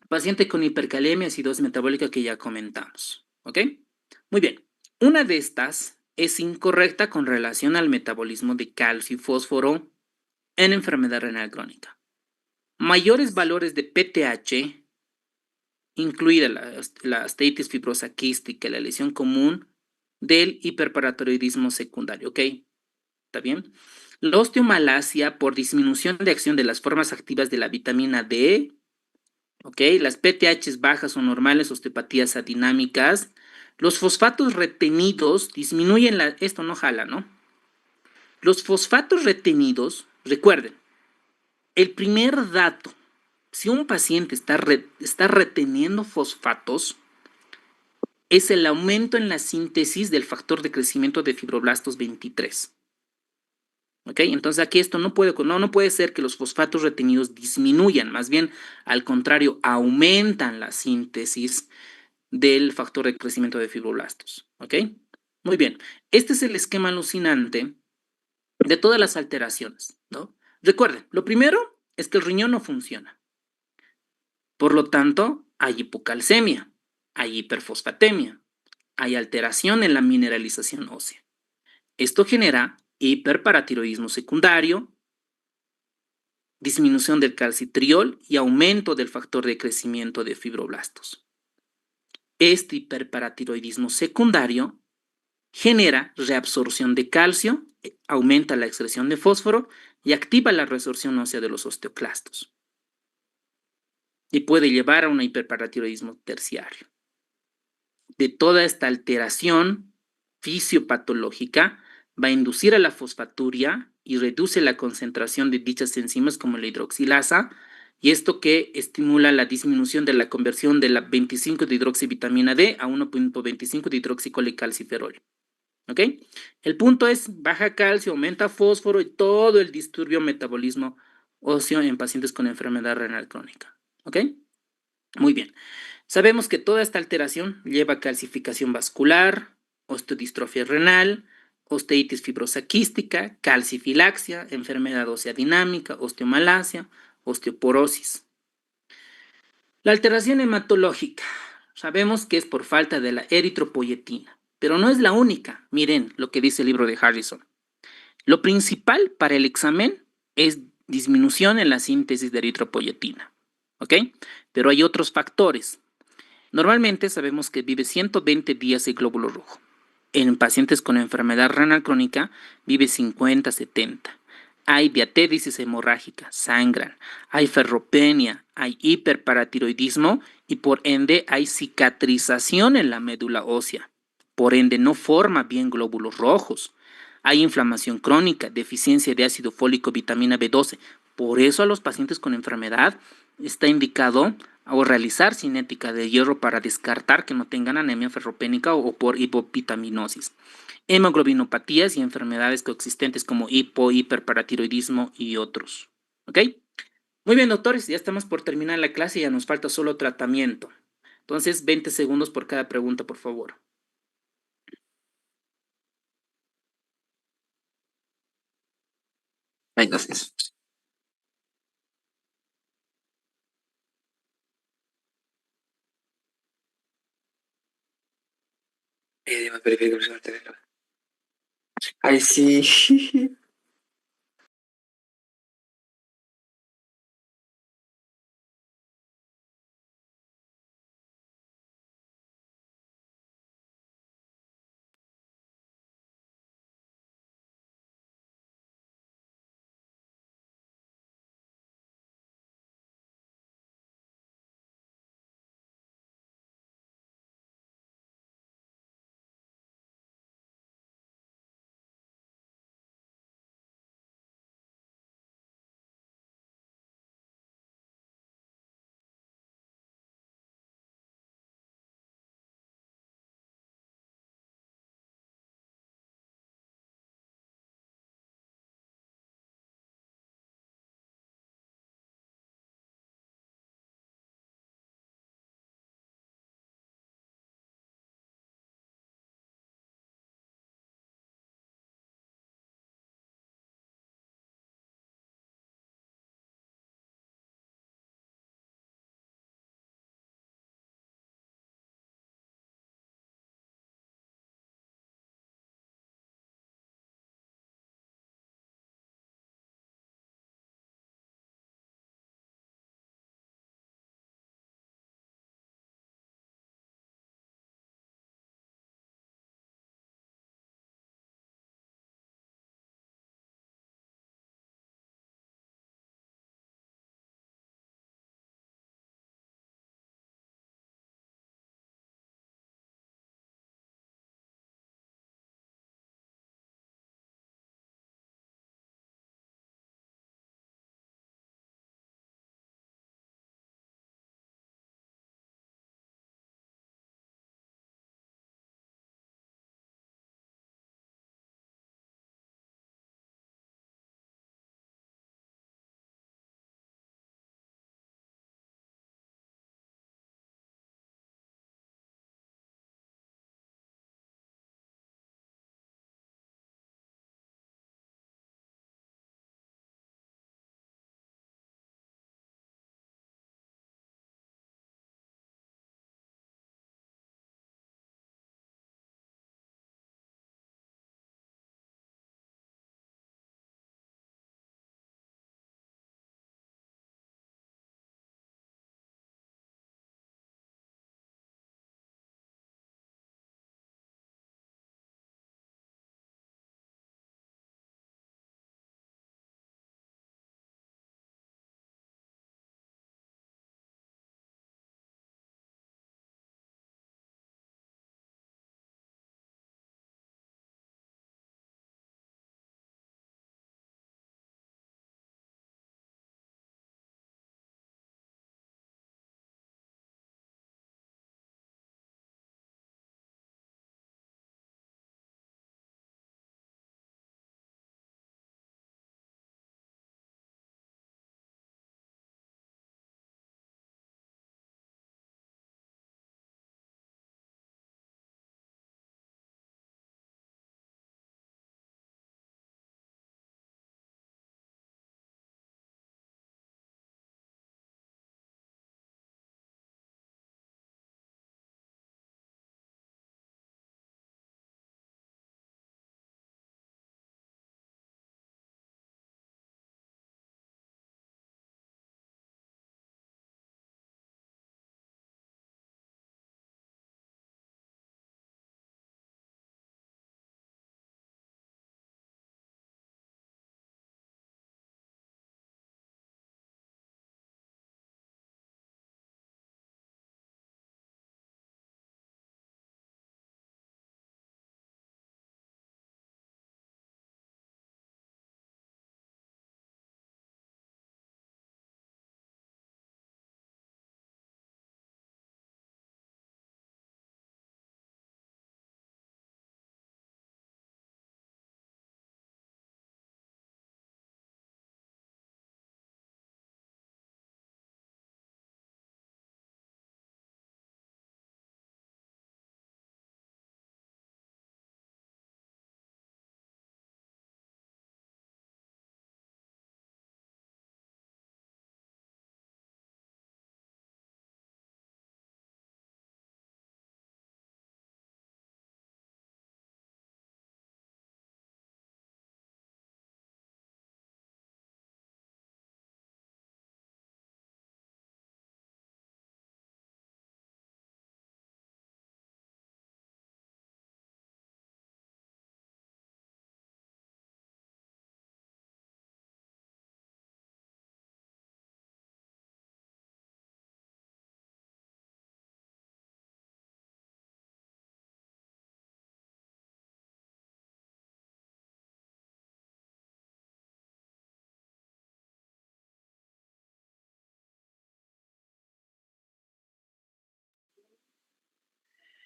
Paciente con hipercalemia, acidosis metabólica que ya comentamos. ¿Ok? Muy bien. Una de estas es incorrecta con relación al metabolismo de calcio y fósforo en enfermedad renal crónica. Mayores valores de PTH, incluida la asteitis fibrosa quística, la lesión común del hiperparatiroidismo secundario, ¿ok? ¿Está bien? La osteomalacia por disminución de acción de las formas activas de la vitamina D, ¿ok? Las PTHs bajas o normales, osteopatías adinámicas. Los fosfatos retenidos disminuyen esto no jala, ¿no? Los fosfatos retenidos, recuerden, el primer dato, si un paciente está reteniendo fosfatos, es el aumento en la síntesis del factor de crecimiento de fibroblastos 23. ¿Ok? Entonces aquí esto no puede ser que los fosfatos retenidos disminuyan, más bien al contrario, aumentan la síntesis del factor de crecimiento de fibroblastos. ¿Ok? Muy bien. Este es el esquema alucinante de todas las alteraciones, ¿no? Recuerden, lo primero es que el riñón no funciona. Por lo tanto, hay hipocalcemia, hay hiperfosfatemia, hay alteración en la mineralización ósea. Esto genera hiperparatiroidismo secundario, disminución del calcitriol y aumento del factor de crecimiento de fibroblastos. Este hiperparatiroidismo secundario genera reabsorción de calcio, aumenta la excreción de fósforo y activa la resorción ósea de los osteoclastos. Y puede llevar a un hiperparatiroidismo terciario. De toda esta alteración fisiopatológica va a inducir a la fosfaturia y reduce la concentración de dichas enzimas como la hidroxilasa, y esto que estimula la disminución de la conversión de la 25 de hidroxivitamina D a 1.25 de hidroxicolecalciferol. ¿Ok? El punto es baja calcio, aumenta fósforo y todo el disturbio metabolismo óseo en pacientes con enfermedad renal crónica. ¿Ok? Muy bien. Sabemos que toda esta alteración lleva a calcificación vascular, osteodistrofia renal, osteitis fibrosa quística, calcifilaxia, enfermedad ósea dinámica, osteomalacia, osteoporosis. La alteración hematológica. Sabemos que es por falta de la eritropoyetina, pero no es la única. Miren lo que dice el libro de Harrison. Lo principal para el examen es disminución en la síntesis de eritropoyetina, ¿ok? Pero hay otros factores. Normalmente sabemos que vive 120 días el glóbulo rojo. En pacientes con enfermedad renal crónica vive 50, 70. Hay diatéresis hemorrágica, sangran, hay ferropenia, hay hiperparatiroidismo y por ende hay cicatrización en la médula ósea. Por ende no forma bien glóbulos rojos. Hay inflamación crónica, deficiencia de ácido fólico, vitamina B12. Por eso a los pacientes con enfermedad está indicado o realizar cinética de hierro para descartar que no tengan anemia ferropénica o por hipovitaminosis. Hemoglobinopatías y enfermedades coexistentes como hiperparatiroidismo y otros. ¿Ok? Muy bien, doctores, ya estamos por terminar la clase, ya nos falta solo tratamiento. Entonces, 20 segundos por cada pregunta, por favor. Ahí gracias. Ay, sí.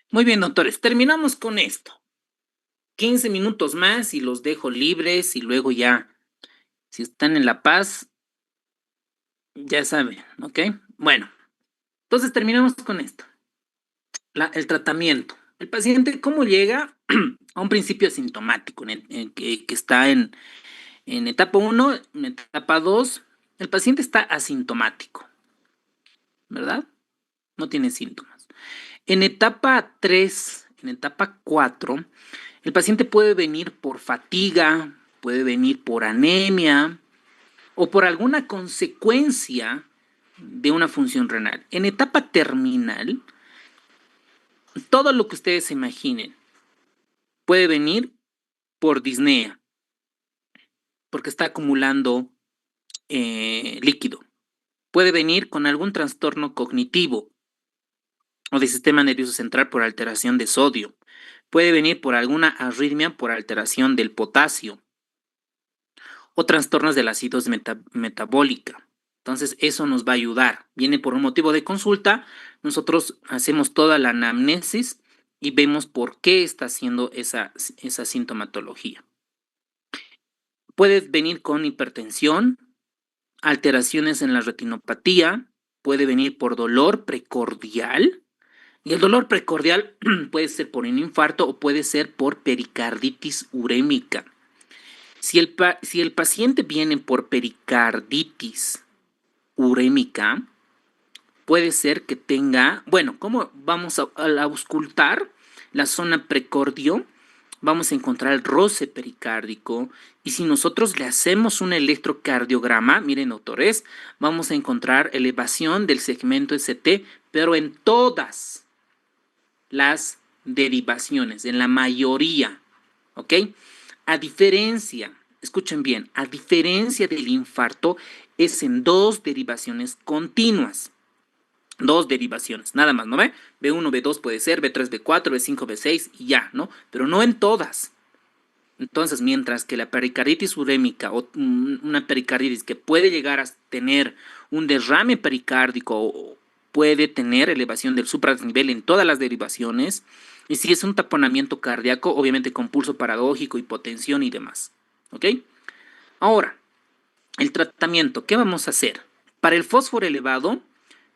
Muy bien, doctores, terminamos con esto. 15 minutos más y los dejo libres y luego ya, si están en La Paz, ya saben, ¿ok? Bueno, entonces terminamos con esto. El tratamiento. El paciente, ¿cómo llega a un principio asintomático que está en etapa 1, en etapa 2? El paciente está asintomático, ¿verdad? No tiene síntomas. En etapa 3, en etapa 4, el paciente puede venir por fatiga, puede venir por anemia o por alguna consecuencia de una función renal. En etapa terminal, todo lo que ustedes se imaginen puede venir por disnea, porque está acumulando líquido. Puede venir con algún trastorno cognitivo o del sistema nervioso central por alteración de sodio. Puede venir por alguna arritmia por alteración del potasio o trastornos de la acidosis metabólica. Entonces, eso nos va a ayudar. Viene por un motivo de consulta, nosotros hacemos toda la anamnesis y vemos por qué está haciendo esa sintomatología. Puede venir con hipertensión, alteraciones en la retinopatía, puede venir por dolor precordial, y el dolor precordial puede ser por un infarto o puede ser por pericarditis urémica. Si el paciente viene por pericarditis urémica, puede ser que tenga, bueno, ¿cómo vamos a auscultar la zona precordio? Vamos a encontrar el roce pericárdico y si nosotros le hacemos un electrocardiograma, miren doctores, vamos a encontrar elevación del segmento ST, pero en todas las derivaciones, en la mayoría, ¿ok? A diferencia, escuchen bien, a diferencia del infarto, es en 2 derivaciones continuas. 2 derivaciones, nada más, ¿no ve? B1, B2 puede ser, B3, B4, B5, B6 y ya, ¿no? Pero no en todas. Entonces, mientras que la pericarditis urémica o una pericarditis que puede llegar a tener un derrame pericárdico o puede tener elevación del supradesnivel en todas las derivaciones, y si es un taponamiento cardíaco, obviamente con pulso paradójico, hipotensión y demás. ¿Ok? Ahora, el tratamiento, ¿qué vamos a hacer? Para el fósforo elevado,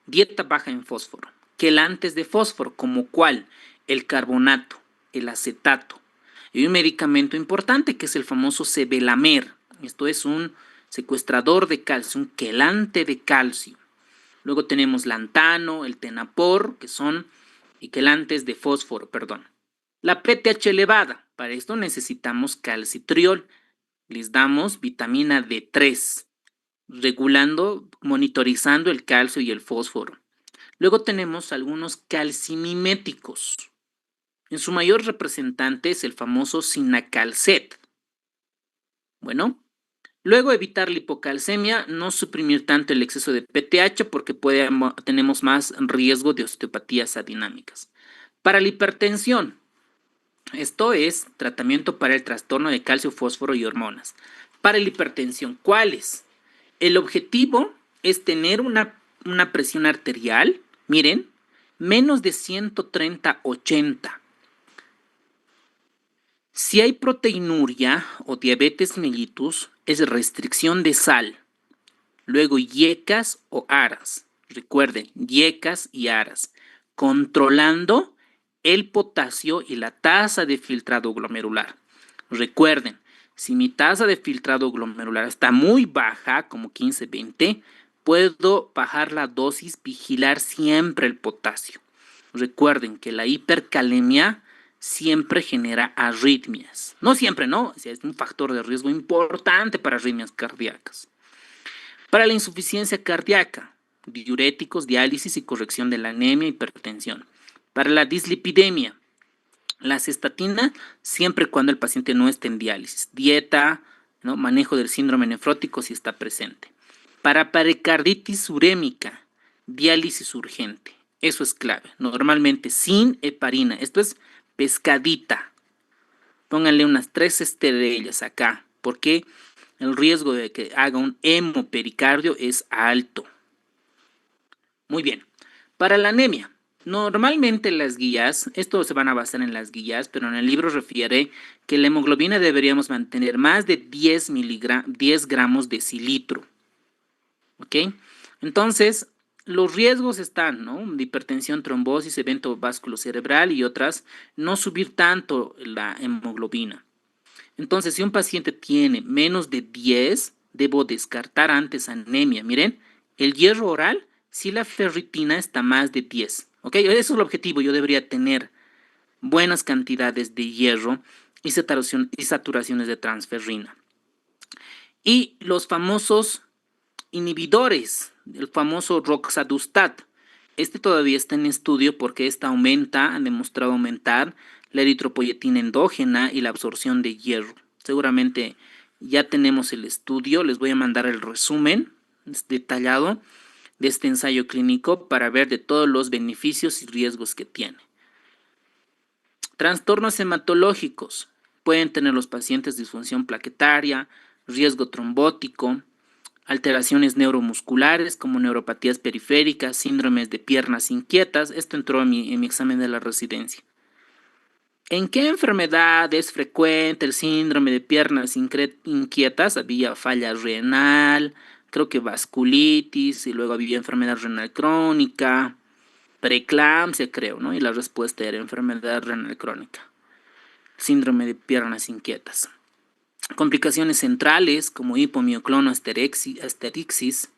dieta baja en fósforo, quelantes de fósforo, como cuál, el carbonato, el acetato, y un medicamento importante que es el famoso sevelamer. Esto es un secuestrador de calcio, un quelante de calcio. Luego tenemos lantano, el tenapor, que son quelantes de fósforo, perdón. La PTH elevada, para esto necesitamos calcitriol. Les damos vitamina D3, regulando, monitorizando el calcio y el fósforo. Luego tenemos algunos calcimiméticos. En su mayor representante es el famoso Sinacalcet. Bueno, luego evitar la hipocalcemia, no suprimir tanto el exceso de PTH porque tenemos más riesgo de osteopatías adinámicas. Para la hipertensión, esto es tratamiento para el trastorno de calcio, fósforo y hormonas. Para la hipertensión, ¿cuáles? El objetivo es tener una presión arterial, miren, menos de 130/80. Si hay proteinuria o diabetes mellitus, es restricción de sal. Luego, IECAS o ARAS. Recuerden, IECAS y ARAS. Controlando el potasio y la tasa de filtrado glomerular. Recuerden, si mi tasa de filtrado glomerular está muy baja, como 15-20, puedo bajar la dosis, vigilar siempre el potasio. Recuerden que la hipercalemia siempre genera arritmias. No siempre, no, es un factor de riesgo importante para arritmias cardíacas. Para la insuficiencia cardíaca, diuréticos, diálisis y corrección de la anemia y hipertensión. Para la dislipidemia, las estatinas siempre cuando el paciente no esté en diálisis. Dieta, ¿no? Manejo del síndrome nefrótico si está presente. Para pericarditis urémica, diálisis urgente. Eso es clave. Normalmente sin heparina. Esto es pescadita. Pónganle unas 3 estrellas acá, porque el riesgo de que haga un hemopericardio es alto. Muy bien. Para la anemia, Normalmente las guías, esto se van a basar en las guías, pero en el libro refiere que la hemoglobina deberíamos mantener más de 10 gramos de decilitro, ¿ok? Entonces, los riesgos están, ¿no? De hipertensión, trombosis, evento vasculocerebral y otras, no subir tanto la hemoglobina. Entonces, si un paciente tiene menos de 10, debo descartar antes anemia. Miren, el hierro oral, si la ferritina está más de 10, ¿ok? Eso es el objetivo, yo debería tener buenas cantidades de hierro y saturaciones de transferrina. Y los famosos inhibidores, el famoso roxadustat. Este todavía está en estudio porque han demostrado aumentar la eritropoyetina endógena y la absorción de hierro. Seguramente ya tenemos el estudio, les voy a mandar el resumen detallado de este ensayo clínico para ver de todos los beneficios y riesgos que tiene. Trastornos hematológicos. Pueden tener los pacientes disfunción plaquetaria, riesgo trombótico, alteraciones neuromusculares como neuropatías periféricas, síndromes de piernas inquietas. Esto entró en mi examen de la residencia. ¿En qué enfermedad es frecuente el síndrome de piernas inquietas? Había falla renal, creo que vasculitis, y luego había enfermedad renal crónica, preeclampsia, creo, ¿no? Y la respuesta era enfermedad renal crónica, síndrome de piernas inquietas. Complicaciones centrales como hipomioclono asterixis,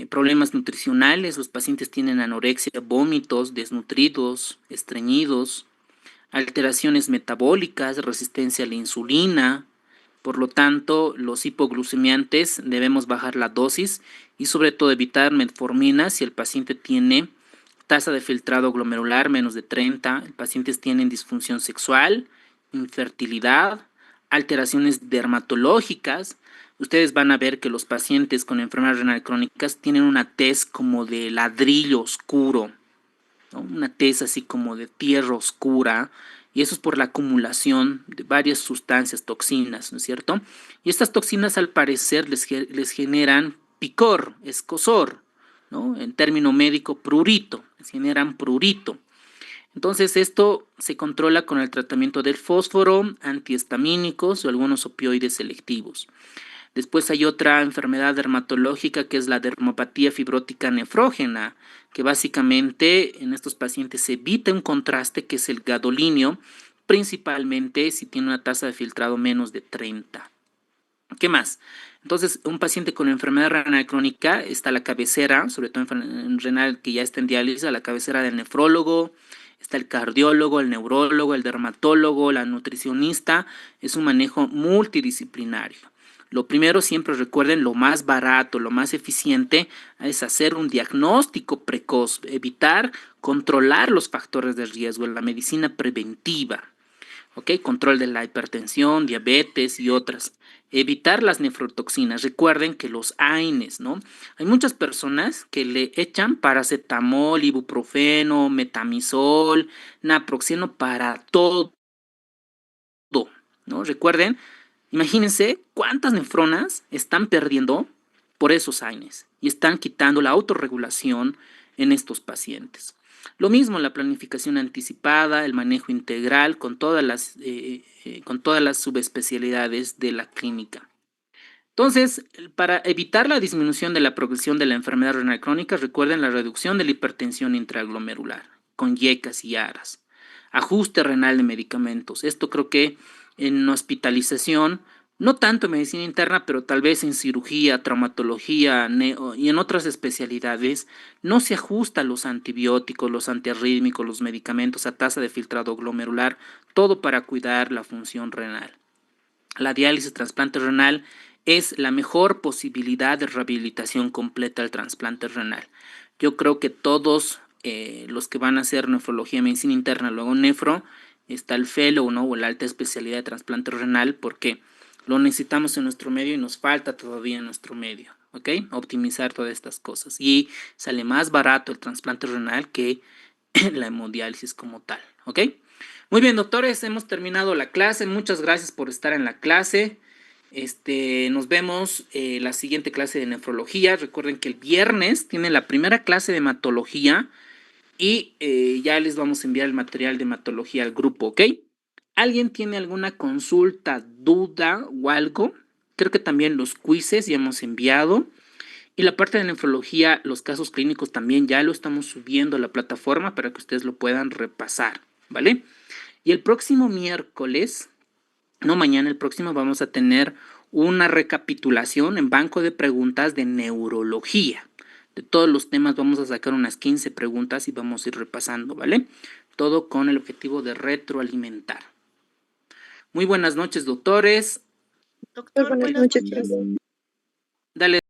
problemas nutricionales, los pacientes tienen anorexia, vómitos, desnutridos, estreñidos, alteraciones metabólicas, resistencia a la insulina. Por lo tanto, los hipoglucemiantes debemos bajar la dosis y sobre todo evitar metformina si el paciente tiene tasa de filtrado glomerular menos de 30, el paciente tiene disfunción sexual, infertilidad, alteraciones dermatológicas. Ustedes van a ver que los pacientes con enfermedades renal crónicas tienen una tez como de ladrillo oscuro, ¿no? Una tez así como de tierra oscura, y eso es por la acumulación de varias sustancias, toxinas, ¿no es cierto? Y estas toxinas al parecer les generan picor, escozor, ¿no? En término médico, prurito, les generan prurito. Entonces esto se controla con el tratamiento del fósforo, antihistamínicos o algunos opioides selectivos. Después hay otra enfermedad dermatológica que es la dermopatía fibrótica nefrógena, que básicamente en estos pacientes se evita un contraste que es el gadolinio, principalmente si tiene una tasa de filtrado menos de 30. ¿Qué más? Entonces, un paciente con enfermedad renal crónica está a la cabecera, sobre todo en renal que ya está en diálisis, a la cabecera del nefrólogo, está el cardiólogo, el neurólogo, el dermatólogo, la nutricionista. Es un manejo multidisciplinario. Lo primero, siempre recuerden, lo más barato, lo más eficiente es hacer un diagnóstico precoz, evitar controlar los factores de riesgo en la medicina preventiva. ¿Ok? Control de la hipertensión, diabetes y otras. Evitar las nefrotoxinas. Recuerden que los AINES, ¿no? Hay muchas personas que le echan paracetamol, ibuprofeno, metamizol, naproxeno para todo, ¿no? Recuerden, imagínense cuántas nefronas están perdiendo por esos AINES y están quitando la autorregulación en estos pacientes. Lo mismo la planificación anticipada, el manejo integral con todas las subespecialidades de la clínica. Entonces, para evitar la disminución de la progresión de la enfermedad renal crónica, recuerden la reducción de la hipertensión intraglomerular con YECAS y ARAS. Ajuste renal de medicamentos. Esto creo que en hospitalización, no tanto en medicina interna, pero tal vez en cirugía, traumatología y en otras especialidades, no se ajusta los antibióticos, los antiarrítmicos, los medicamentos a tasa de filtrado glomerular, todo para cuidar la función renal. La diálisis trasplante renal es la mejor posibilidad de rehabilitación completa al trasplante renal. Yo creo que todos los que van a hacer nefrología, medicina interna, luego nefro, está el fellow, ¿no? O la alta especialidad de trasplante renal, porque lo necesitamos en nuestro medio y nos falta todavía en nuestro medio, ¿ok? Optimizar todas estas cosas. Y sale más barato el trasplante renal que la hemodiálisis como tal, ¿ok? Muy bien, doctores, hemos terminado la clase. Muchas gracias por estar en la clase. Nos vemos la siguiente clase de nefrología. Recuerden que el viernes tienen la primera clase de hematología y ya les vamos a enviar el material de hematología al grupo, ¿ok? ¿Alguien tiene alguna consulta, duda o algo? Creo que también los quizzes ya hemos enviado. Y la parte de nefrología, los casos clínicos también ya lo estamos subiendo a la plataforma para que ustedes lo puedan repasar, ¿vale? Y el próximo miércoles, no mañana, el próximo, vamos a tener una recapitulación en banco de preguntas de neurología. De todos los temas vamos a sacar unas 15 preguntas y vamos a ir repasando, ¿vale? Todo con el objetivo de retroalimentar. Muy buenas noches, doctores. Doctor, buenas noches. Dale.